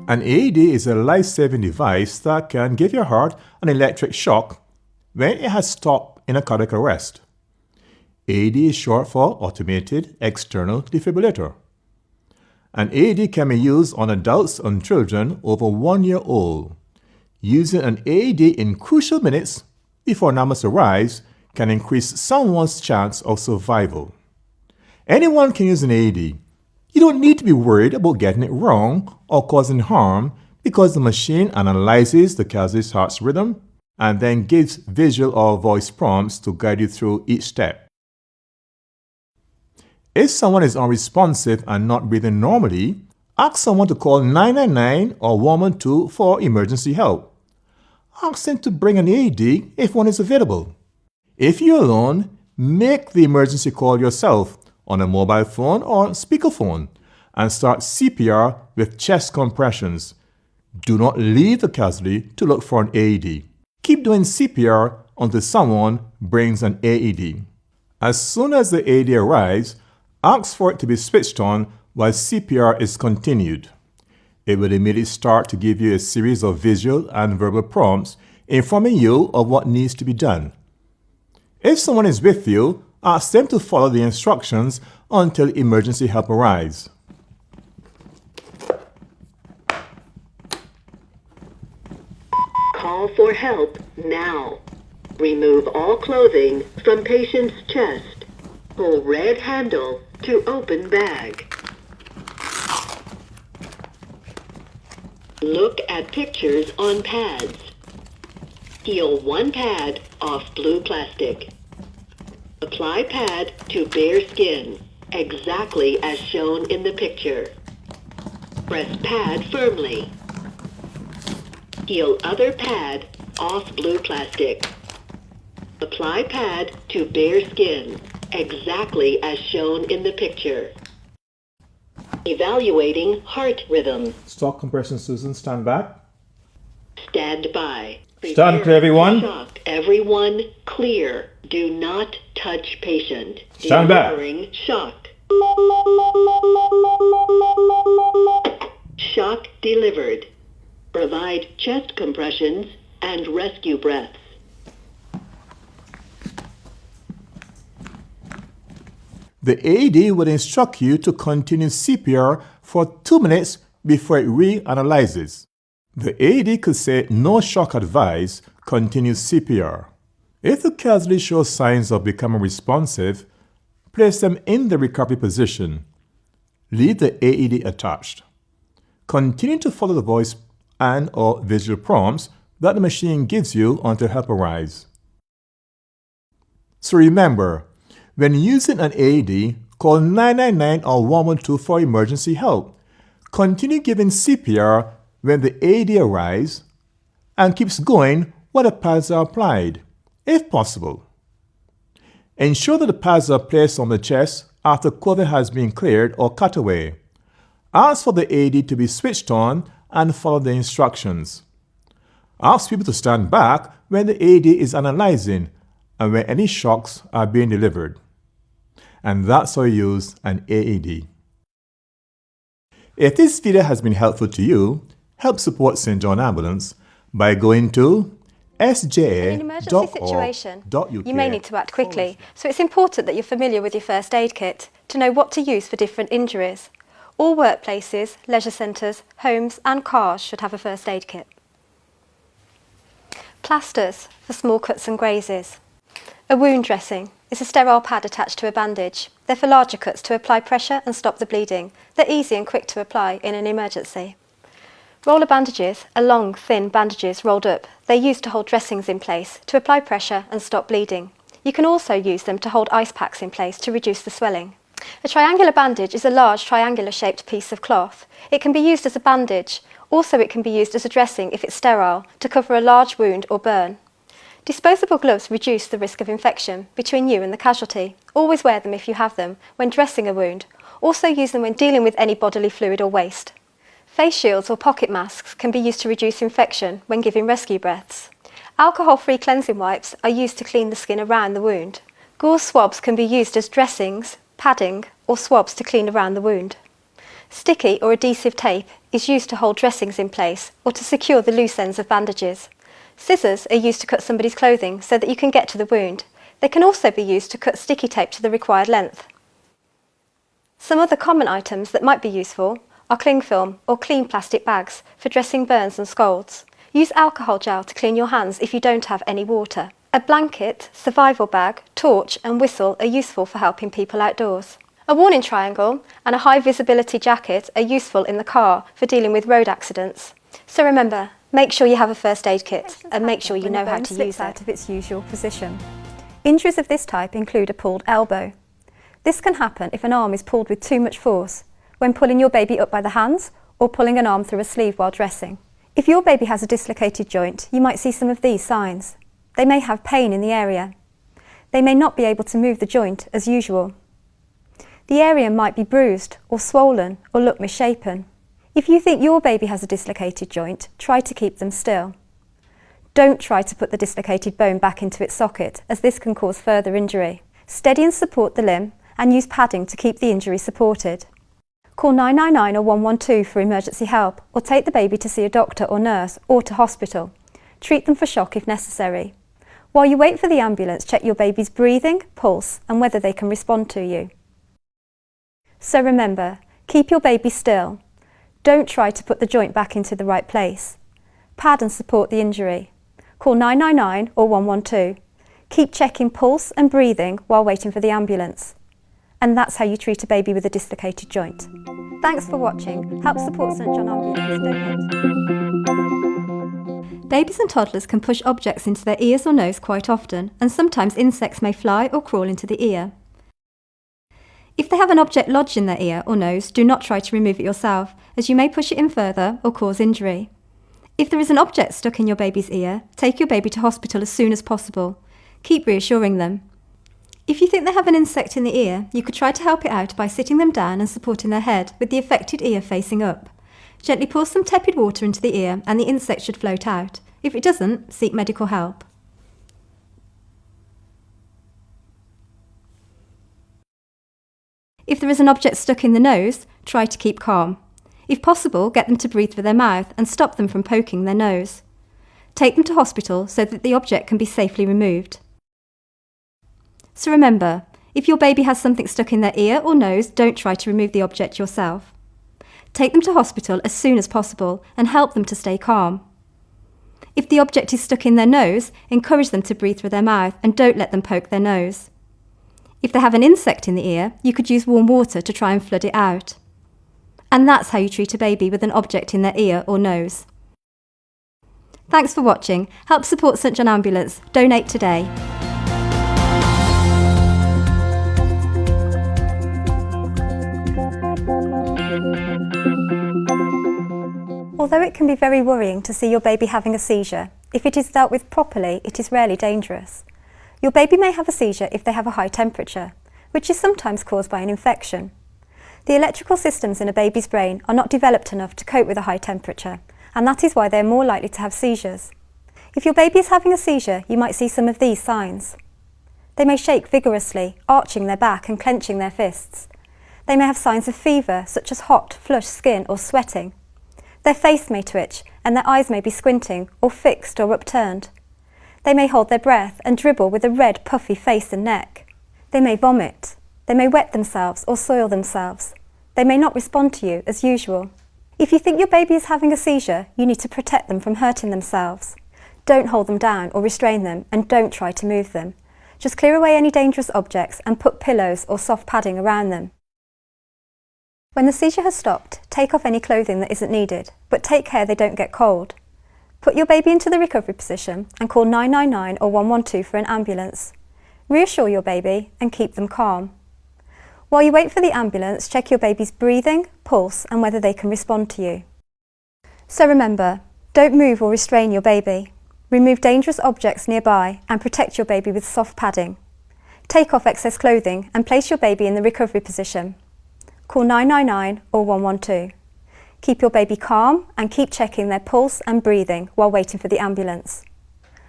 An AED is a life-saving device that can give your heart an electric shock when it has stopped in a cardiac arrest. AED is short for Automated External Defibrillator. An AED can be used on adults and children over 1 year old. Using an AED in crucial minutes before an ambulance arrives can increase someone's chance of survival. Anyone can use an AED. You don't need to be worried about getting it wrong or causing harm because the machine analyzes the casualty's heart's rhythm and then gives visual or voice prompts to guide you through each step. If someone is unresponsive and not breathing normally, ask someone to call 999 or 112 for emergency help. Ask them to bring an AED if one is available. If you're alone, make the emergency call yourself on a mobile phone or speakerphone and start CPR with chest compressions. Do not leave the casualty to look for an AED. Keep doing CPR until someone brings an AED. As soon as the AED arrives, ask for it to be switched on while CPR is continued. It will immediately start to give you a series of visual and verbal prompts informing you of what needs to be done. If someone is with you, ask them to follow the instructions until emergency help arrives. Call for help now. Remove all clothing from patient's chest. Pull red handle to open bag. Look at pictures on pads. Peel one pad off blue plastic. Apply pad to bare skin, exactly as shown in the picture. Press pad firmly. Peel other pad off blue plastic. Apply pad to bare skin, exactly as shown in the picture. Evaluating heart rhythm. Stop compression, Susan. Stand back. Stand by. Stand clear, everyone. Shock. Everyone clear. Do not touch patient. Stand back. Delivering shock. Shock delivered. Provide chest compressions and rescue breaths. The AED would instruct you to continue CPR for 2 minutes before it reanalyzes. The AED could say no shock advised, continue CPR. If the casualty shows signs of becoming responsive, place them in the recovery position. Leave the AED attached. Continue to follow the voice and/or visual prompts that the machine gives you until help arrives. So remember, when using an AED, call 999 or 112 for emergency help. Continue giving CPR when the AED arrives and keeps going while the pads are applied, if possible. Ensure that the pads are placed on the chest after clothing has been cleared or cut away. Ask for the AED to be switched on and follow the instructions. Ask people to stand back when the AED is analyzing and when any shocks are being delivered. And that's how you use an AED. If this video has been helpful to you, help support St. John Ambulance by going to sja.org.uk. In an emergency situation, you may need to act quickly, so it's important that you're familiar with your first aid kit to know what to use for different injuries. All workplaces, leisure centres, homes and cars should have a first aid kit. Plasters for small cuts and grazes. A wound dressing is a sterile pad attached to a bandage. They're for larger cuts to apply pressure and stop the bleeding. They're easy and quick to apply in an emergency. Roller bandages are long, thin bandages rolled up. They're used to hold dressings in place, to apply pressure and stop bleeding. You can also use them to hold ice packs in place to reduce the swelling. A triangular bandage is a large triangular-shaped piece of cloth. It can be used as a bandage. Also, it can be used as a dressing if it's sterile, to cover a large wound or burn. Disposable gloves reduce the risk of infection between you and the casualty. Always wear them if you have them when dressing a wound. Also use them when dealing with any bodily fluid or waste. Face shields or pocket masks can be used to reduce infection when giving rescue breaths. Alcohol-free cleansing wipes are used to clean the skin around the wound. Gauze swabs can be used as dressings, padding or swabs to clean around the wound. Sticky or adhesive tape is used to hold dressings in place or to secure the loose ends of bandages. Scissors are used to cut somebody's clothing so that you can get to the wound. They can also be used to cut sticky tape to the required length. Some other common items that might be useful are cling film or clean plastic bags for dressing burns and scalds. Use alcohol gel to clean your hands if you don't have any water. A blanket, survival bag, torch and whistle are useful for helping people outdoors. A warning triangle and a high visibility jacket are useful in the car for dealing with road accidents. So remember, make sure you have a first aid kit and make sure you know how to use it. Out of its usual position. Injuries of this type include a pulled elbow. This can happen if an arm is pulled with too much force, when pulling your baby up by the hands or pulling an arm through a sleeve while dressing. If your baby has a dislocated joint, you might see some of these signs. They may have pain in the area. They may not be able to move the joint as usual. The area might be bruised or swollen or look misshapen. If you think your baby has a dislocated joint, try to keep them still. Don't try to put the dislocated bone back into its socket, as this can cause further injury. Steady and support the limb and use padding to keep the injury supported. Call 999 or 112 for emergency help, or take the baby to see a doctor or nurse or to hospital. Treat them for shock if necessary. While you wait for the ambulance, check your baby's breathing, pulse and whether they can respond to you. So remember, keep your baby still. Don't try to put the joint back into the right place. Pad and support the injury. Call 999 or 112. Keep checking pulse and breathing while waiting for the ambulance. And that's how you treat a baby with a dislocated joint. Thanks for watching. Help support St. John Ambulance. Donate. Babies and toddlers can push objects into their ears or nose quite often, and sometimes insects may fly or crawl into the ear. If they have an object lodged in their ear or nose, do not try to remove it yourself, as you may push it in further or cause injury. If there is an object stuck in your baby's ear, take your baby to hospital as soon as possible. Keep reassuring them. If you think they have an insect in the ear, you could try to help it out by sitting them down and supporting their head with the affected ear facing up. Gently pour some tepid water into the ear and the insect should float out. If it doesn't, seek medical help. If there is an object stuck in the nose, try to keep calm. If possible, get them to breathe through their mouth and stop them from poking their nose. Take them to hospital so that the object can be safely removed. So remember, if your baby has something stuck in their ear or nose, don't try to remove the object yourself. Take them to hospital as soon as possible and help them to stay calm. If the object is stuck in their nose, encourage them to breathe through their mouth and don't let them poke their nose. If they have an insect in the ear, you could use warm water to try and flood it out. And that's how you treat a baby with an object in their ear or nose. Thanks for watching. Help support St John Ambulance. Donate today. Although it can be very worrying to see your baby having a seizure, if it is dealt with properly, it is rarely dangerous. Your baby may have a seizure if they have a high temperature, which is sometimes caused by an infection. The electrical systems in a baby's brain are not developed enough to cope with a high temperature, and that is why they are more likely to have seizures. If your baby is having a seizure, you might see some of these signs. They may shake vigorously, arching their back and clenching their fists. They may have signs of fever, such as hot, flushed skin or sweating. Their face may twitch, and their eyes may be squinting or fixed or upturned. They may hold their breath and dribble with a red, puffy face and neck. They may vomit. They may wet themselves or soil themselves. They may not respond to you as usual. If you think your baby is having a seizure, you need to protect them from hurting themselves. Don't hold them down or restrain them, and don't try to move them. Just clear away any dangerous objects and put pillows or soft padding around them. When the seizure has stopped, take off any clothing that isn't needed, but take care they don't get cold. Put your baby into the recovery position and call 999 or 112 for an ambulance. Reassure your baby and keep them calm. While you wait for the ambulance, check your baby's breathing, pulse, and whether they can respond to you. So remember, don't move or restrain your baby. Remove dangerous objects nearby and protect your baby with soft padding. Take off excess clothing and place your baby in the recovery position. Call 999 or 112. Keep your baby calm and keep checking their pulse and breathing while waiting for the ambulance.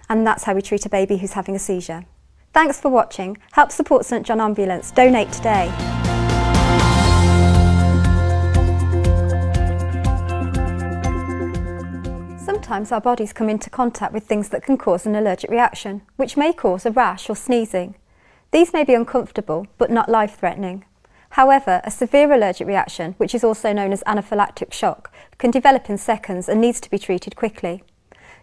And that's how we treat a baby who's having a seizure. Thanks for watching. Help support St John Ambulance. Donate today. Sometimes our bodies come into contact with things that can cause an allergic reaction, which may cause a rash or sneezing. These may be uncomfortable, but not life-threatening. However, a severe allergic reaction, which is also known as anaphylactic shock, can develop in seconds and needs to be treated quickly.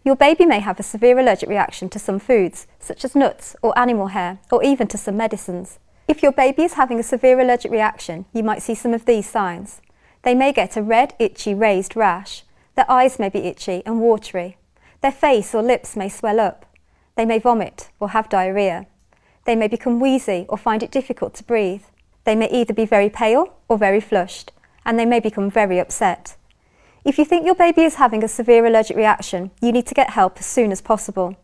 Your baby may have a severe allergic reaction to some foods, such as nuts or animal hair, or even to some medicines. If your baby is having a severe allergic reaction, you might see some of these signs. They may get a red, itchy, raised rash. Their eyes may be itchy and watery. Their face or lips may swell up. They may vomit or have diarrhea. They may become wheezy or find it difficult to breathe. They may either be very pale or very flushed, and they may become very upset. If you think your baby is having a severe allergic reaction, you need to get help as soon as possible.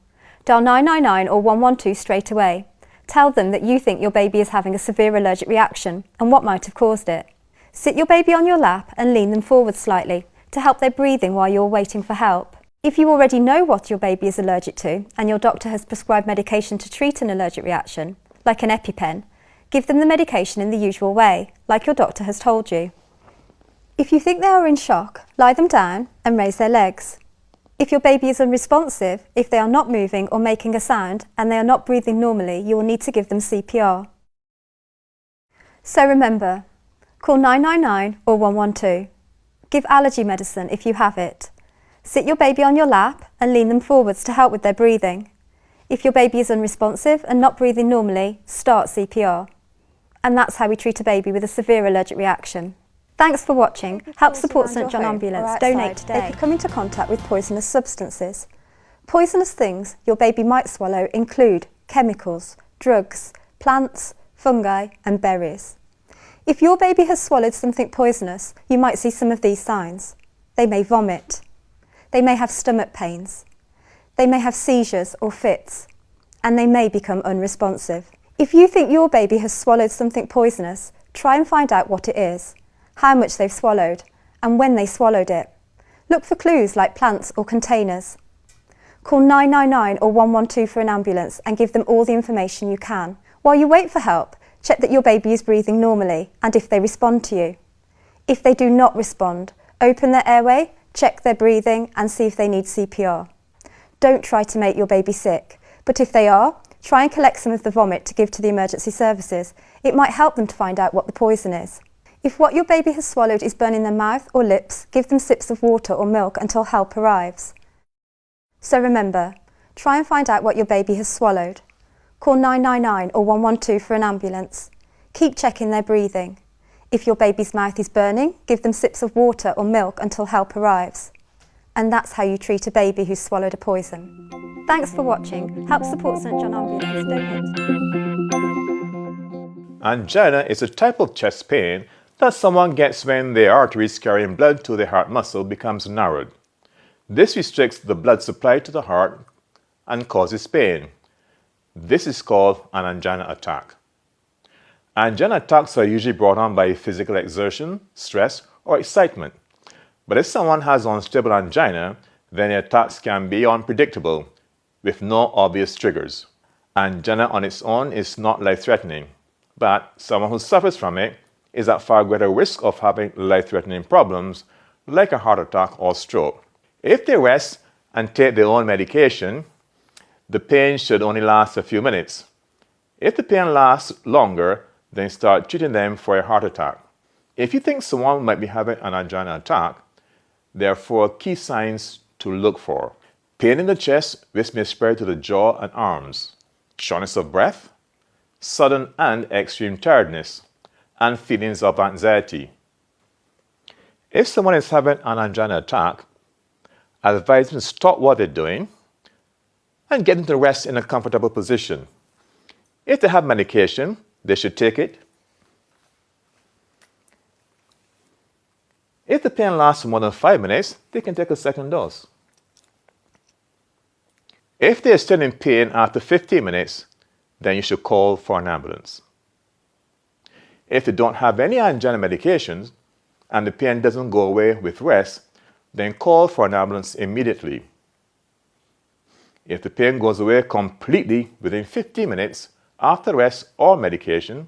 Dial 999 or 112 straight away. Tell them that you think your baby is having a severe allergic reaction and what might have caused it. Sit your baby on your lap and lean them forward slightly to help their breathing while you're waiting for help. If you already know what your baby is allergic to and your doctor has prescribed medication to treat an allergic reaction, like an EpiPen, give them the medication in the usual way, like your doctor has told you. If you think they are in shock, lie them down and raise their legs. If your baby is unresponsive, if they are not moving or making a sound and they are not breathing normally, you will need to give them CPR. So remember, call 999 or 112. Give allergy medicine if you have it. Sit your baby on your lap and lean them forwards to help with their breathing. If your baby is unresponsive and not breathing normally, start CPR. And that's how we treat a baby with a severe allergic reaction. Thanks for watching. Help support St John Ambulance. Donate today. They could come into contact with poisonous substances. Poisonous things your baby might swallow include chemicals, drugs, plants, fungi and berries. If your baby has swallowed something poisonous, you might see some of these signs. They may vomit. They may have stomach pains. They may have seizures or fits. And they may become unresponsive. If you think your baby has swallowed something poisonous, try and find out what it is, how much they've swallowed, and when they swallowed it. Look for clues like plants or containers. Call 999 or 112 for an ambulance and give them all the information you can. While you wait for help, check that your baby is breathing normally and if they respond to you. If they do not respond, open their airway, check their breathing and see if they need CPR. Don't try to make your baby sick, but if they are, try and collect some of the vomit to give to the emergency services. It might help them to find out what the poison is. If what your baby has swallowed is burning their mouth or lips, give them sips of water or milk until help arrives. So remember, try and find out what your baby has swallowed. Call 999 or 112 for an ambulance. Keep checking their breathing. If your baby's mouth is burning, give them sips of water or milk until help arrives. And that's how you treat a baby who's swallowed a poison. Thanks for watching. Help support St John Ambulance. Donate. Angina is a type of chest pain that someone gets when their arteries carrying blood to the heart muscle becomes narrowed. This restricts the blood supply to the heart and causes pain. This is called an angina attack. Angina attacks are usually brought on by physical exertion, stress, or excitement. But if someone has unstable angina, then the attacks can be unpredictable, with no obvious triggers. Angina on its own is not life-threatening, but someone who suffers from it is at far greater risk of having life-threatening problems like a heart attack or stroke. If they rest and take their own medication, the pain should only last a few minutes. If the pain lasts longer, then start treating them for a heart attack. If you think someone might be having an angina attack, there are 4 key signs to look for. Pain in the chest, which may spread to the jaw and arms, shortness of breath, sudden and extreme tiredness, and feelings of anxiety. If someone is having an angina attack, advise them to stop what they're doing and get them to rest in a comfortable position. If they have medication, they should take it. If the pain lasts for more than 5 minutes, they can take a second dose. If they are still in pain after 15 minutes, then you should call for an ambulance. If they don't have any angina medications and the pain doesn't go away with rest, then call for an ambulance immediately. If the pain goes away completely within 15 minutes after rest or medication,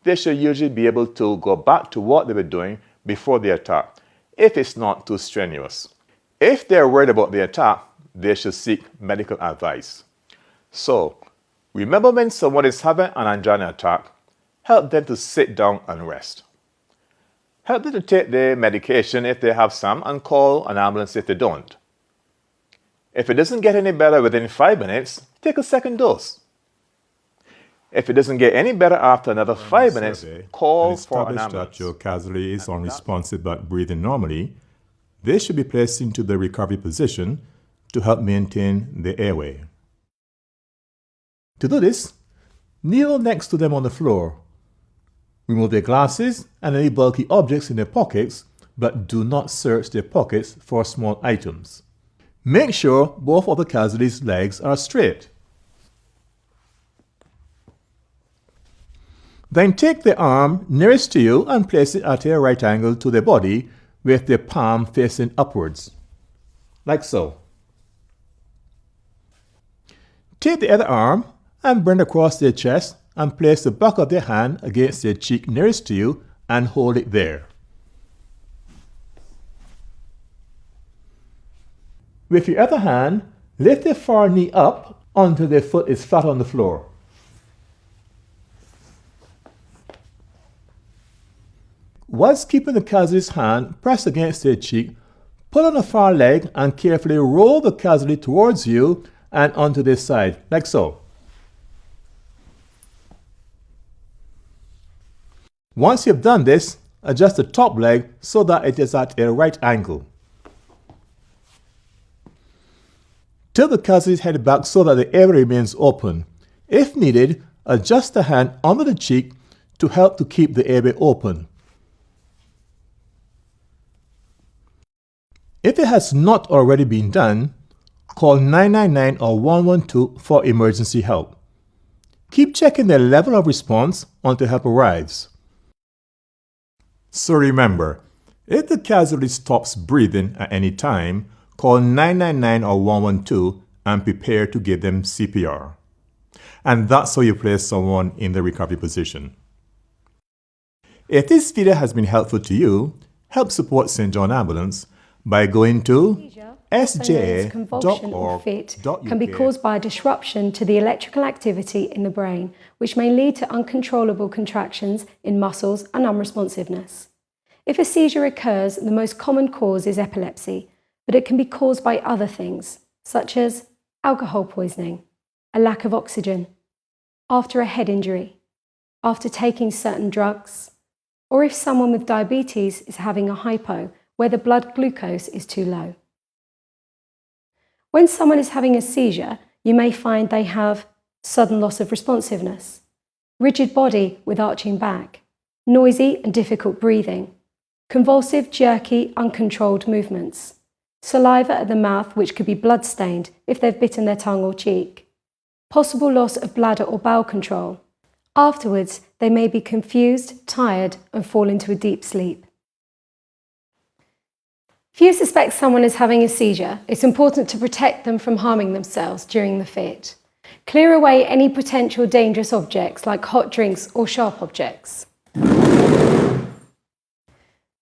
they should usually be able to go back to what they were doing before the attack, if it's not too strenuous. If they're worried about the attack, they should seek medical advice. So, remember when someone is having an angina attack, help them to sit down and rest. Help them to take their medication if they have some and call an ambulance if they don't. If it doesn't get any better within 5 minutes, take a second dose. If it doesn't get any better after another 5 minutes, call for an ambulance. That your casualty is unresponsive but breathing normally, they should be placed into the recovery position to help maintain the airway. To do this, kneel next to them on the floor. Remove their glasses and any bulky objects in their pockets, but do not search their pockets for small items. Make sure both of the casualty's legs are straight. Then take the arm nearest to you and place it at a right angle to their body with their palm facing upwards, like so. Take the other arm and bring it across their chest and place the back of their hand against their cheek nearest to you and hold it there. With your other hand, lift their far knee up until their foot is flat on the floor. Whilst keeping the casualty's hand pressed against their cheek, pull on the far leg and carefully roll the casualty towards you and onto their side, like so. Once you've done this, adjust the top leg so that it is at a right angle. Tilt the casualty's head back so that the airway remains open. If needed, adjust the hand under the cheek to help to keep the airway open. If it has not already been done, call 999 or 112 for emergency help. Keep checking the level of response until help arrives. So remember, if the casualty stops breathing at any time, call 999 or 112 and prepare to give them CPR. And that's how you place someone in the recovery position. If this video has been helpful to you, help support St John Ambulance by going to convulsion or fit can be caused by a disruption to the electrical activity in the brain, which may lead to uncontrollable contractions in muscles and unresponsiveness. If a seizure occurs, the most common cause is epilepsy, but it can be caused by other things, such as alcohol poisoning, a lack of oxygen, after a head injury, after taking certain drugs, or if someone with diabetes is having a hypo where the blood glucose is too low. When someone is having a seizure, you may find they have sudden loss of responsiveness, rigid body with arching back, noisy and difficult breathing, convulsive, jerky, uncontrolled movements, saliva at the mouth which could be blood-stained if they've bitten their tongue or cheek, possible loss of bladder or bowel control. Afterwards, they may be confused, tired, and fall into a deep sleep. If you suspect someone is having a seizure, it's important to protect them from harming themselves during the fit. Clear away any potential dangerous objects like hot drinks or sharp objects.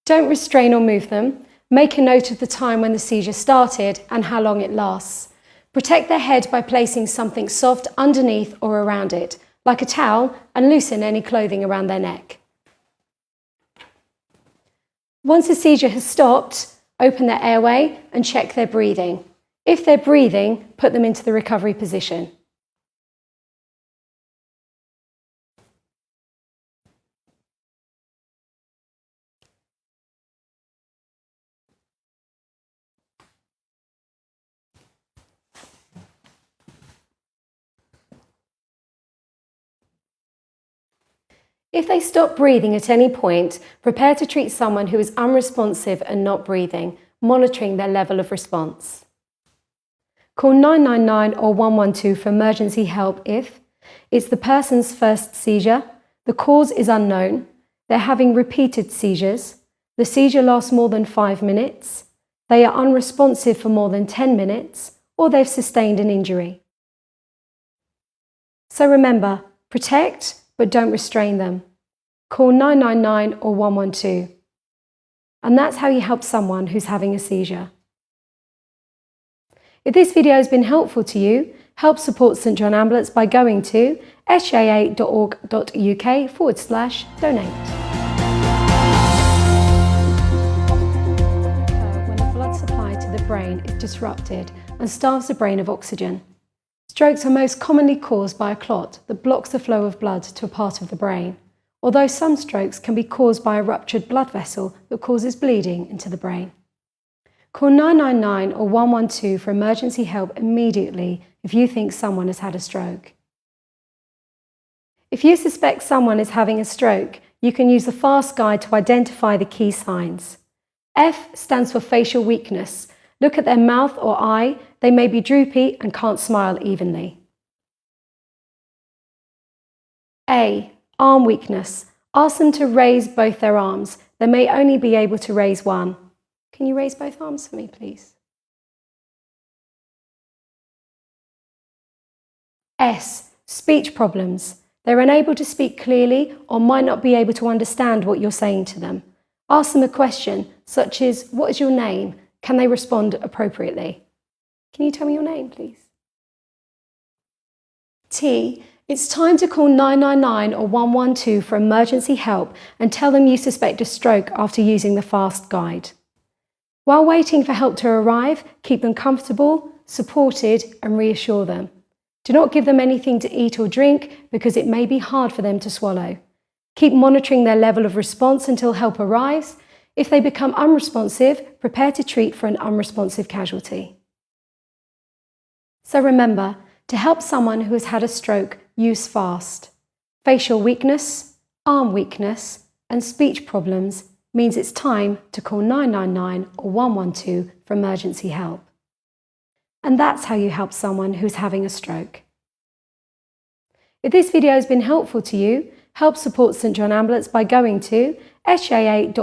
Don't restrain or move them. Make a note of the time when the seizure started and how long it lasts. Protect their head by placing something soft underneath or around it, like a towel, and loosen any clothing around their neck. Once the seizure has stopped, open their airway and check their breathing. If they're breathing, put them into the recovery position. If they stop breathing at any point, prepare to treat someone who is unresponsive and not breathing, monitoring their level of response. Call 999 or 112 for emergency help if it's the person's first seizure, the cause is unknown, they're having repeated seizures, the seizure lasts more than 5 minutes, they are unresponsive for more than 10 minutes, or they've sustained an injury. So remember, protect, but don't restrain them. Call 999 or 112. And that's how you help someone who's having a seizure. If this video has been helpful to you, help support St John Ambulance by going to sja.org.uk/donate. When the blood supply to the brain is disrupted and starves the brain of oxygen. Strokes are most commonly caused by a clot that blocks the flow of blood to a part of the brain, although some strokes can be caused by a ruptured blood vessel that causes bleeding into the brain. Call 999 or 112 for emergency help immediately if you think someone has had a stroke. If you suspect someone is having a stroke, you can use the FAST guide to identify the key signs. F stands for facial weakness. Look at their mouth or eye. They may be droopy and can't smile evenly. A. Arm weakness. Ask them to raise both their arms. They may only be able to raise one. Can you raise both arms for me, please? S. Speech problems. They're unable to speak clearly or might not be able to understand what you're saying to them. Ask them a question such as, "What is your name?" Can they respond appropriately? Can you tell me your name, please? T. It's time to call 999 or 112 for emergency help and tell them you suspect a stroke after using the FAST guide. While waiting for help to arrive, keep them comfortable, supported, and reassure them. Do not give them anything to eat or drink because it may be hard for them to swallow. Keep monitoring their level of response until help arrives. If they become unresponsive, prepare to treat for an unresponsive casualty. So remember, to help someone who has had a stroke, use FAST. Facial weakness, arm weakness, and speech problems means it's time to call 999 or 112 for emergency help. And that's how you help someone who's having a stroke. If this video has been helpful to you, help support St John Ambulance by going to sja.org.uk/donate.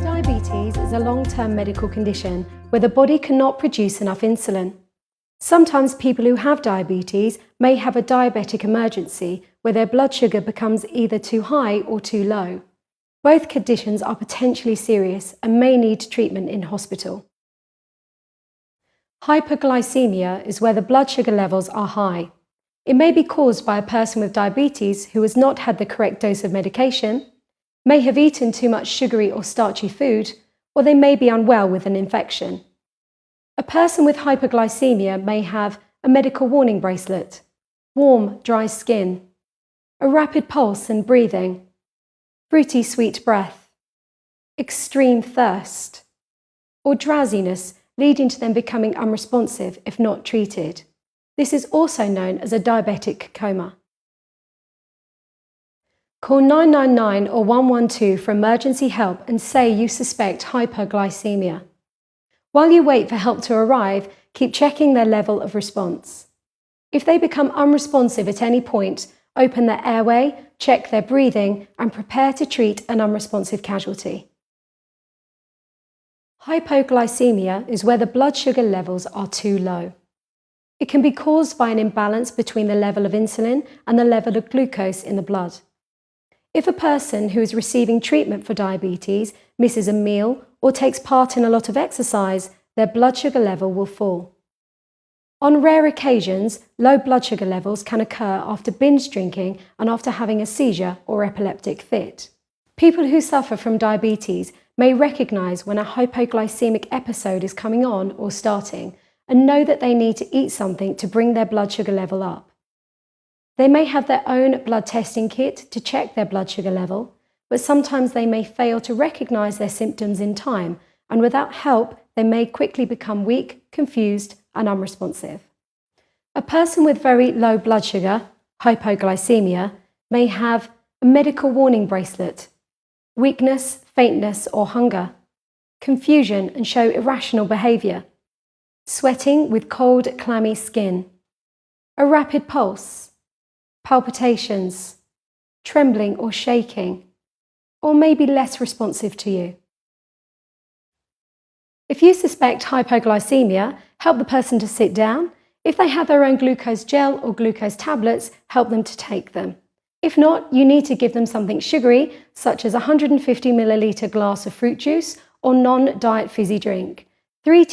Diabetes is a long-term medical condition where the body cannot produce enough insulin. Sometimes people who have diabetes may have a diabetic emergency where their blood sugar becomes either too high or too low. Both conditions are potentially serious and may need treatment in hospital. Hyperglycemia is where the blood sugar levels are high. It may be caused by a person with diabetes who has not had the correct dose of medication, may have eaten too much sugary or starchy food, or they may be unwell with an infection. A person with hypoglycemia may have a medical warning bracelet, warm, dry skin, a rapid pulse and breathing, fruity sweet breath, extreme thirst, or drowsiness leading to them becoming unresponsive if not treated. This is also known as a diabetic coma. Call 999 or 112 for emergency help and say you suspect hypoglycemia. While you wait for help to arrive, keep checking their level of response. If they become unresponsive at any point, open their airway, check their breathing, and prepare to treat an unresponsive casualty. Hypoglycemia is where the blood sugar levels are too low. It can be caused by an imbalance between the level of insulin and the level of glucose in the blood. If a person who is receiving treatment for diabetes misses a meal or takes part in a lot of exercise, their blood sugar level will fall. On rare occasions, low blood sugar levels can occur after binge drinking and after having a seizure or epileptic fit. People who suffer from diabetes may recognize when a hypoglycemic episode is coming on or starting and know that they need to eat something to bring their blood sugar level up. They may have their own blood testing kit to check their blood sugar level, but sometimes they may fail to recognize their symptoms in time, and without help, they may quickly become weak, confused, and unresponsive. A person with very low blood sugar, hypoglycemia, may have a medical warning bracelet, weakness, faintness, or hunger, confusion and show irrational behavior, sweating with cold, clammy skin, a rapid pulse, palpitations, trembling or shaking, or may be less responsive to you. If you suspect hypoglycemia, help the person to sit down. If they have their own glucose gel or glucose tablets, help them to take them. If not, you need to give them something sugary, such as a 150 milliliter glass of fruit juice or non-diet fizzy drink. 3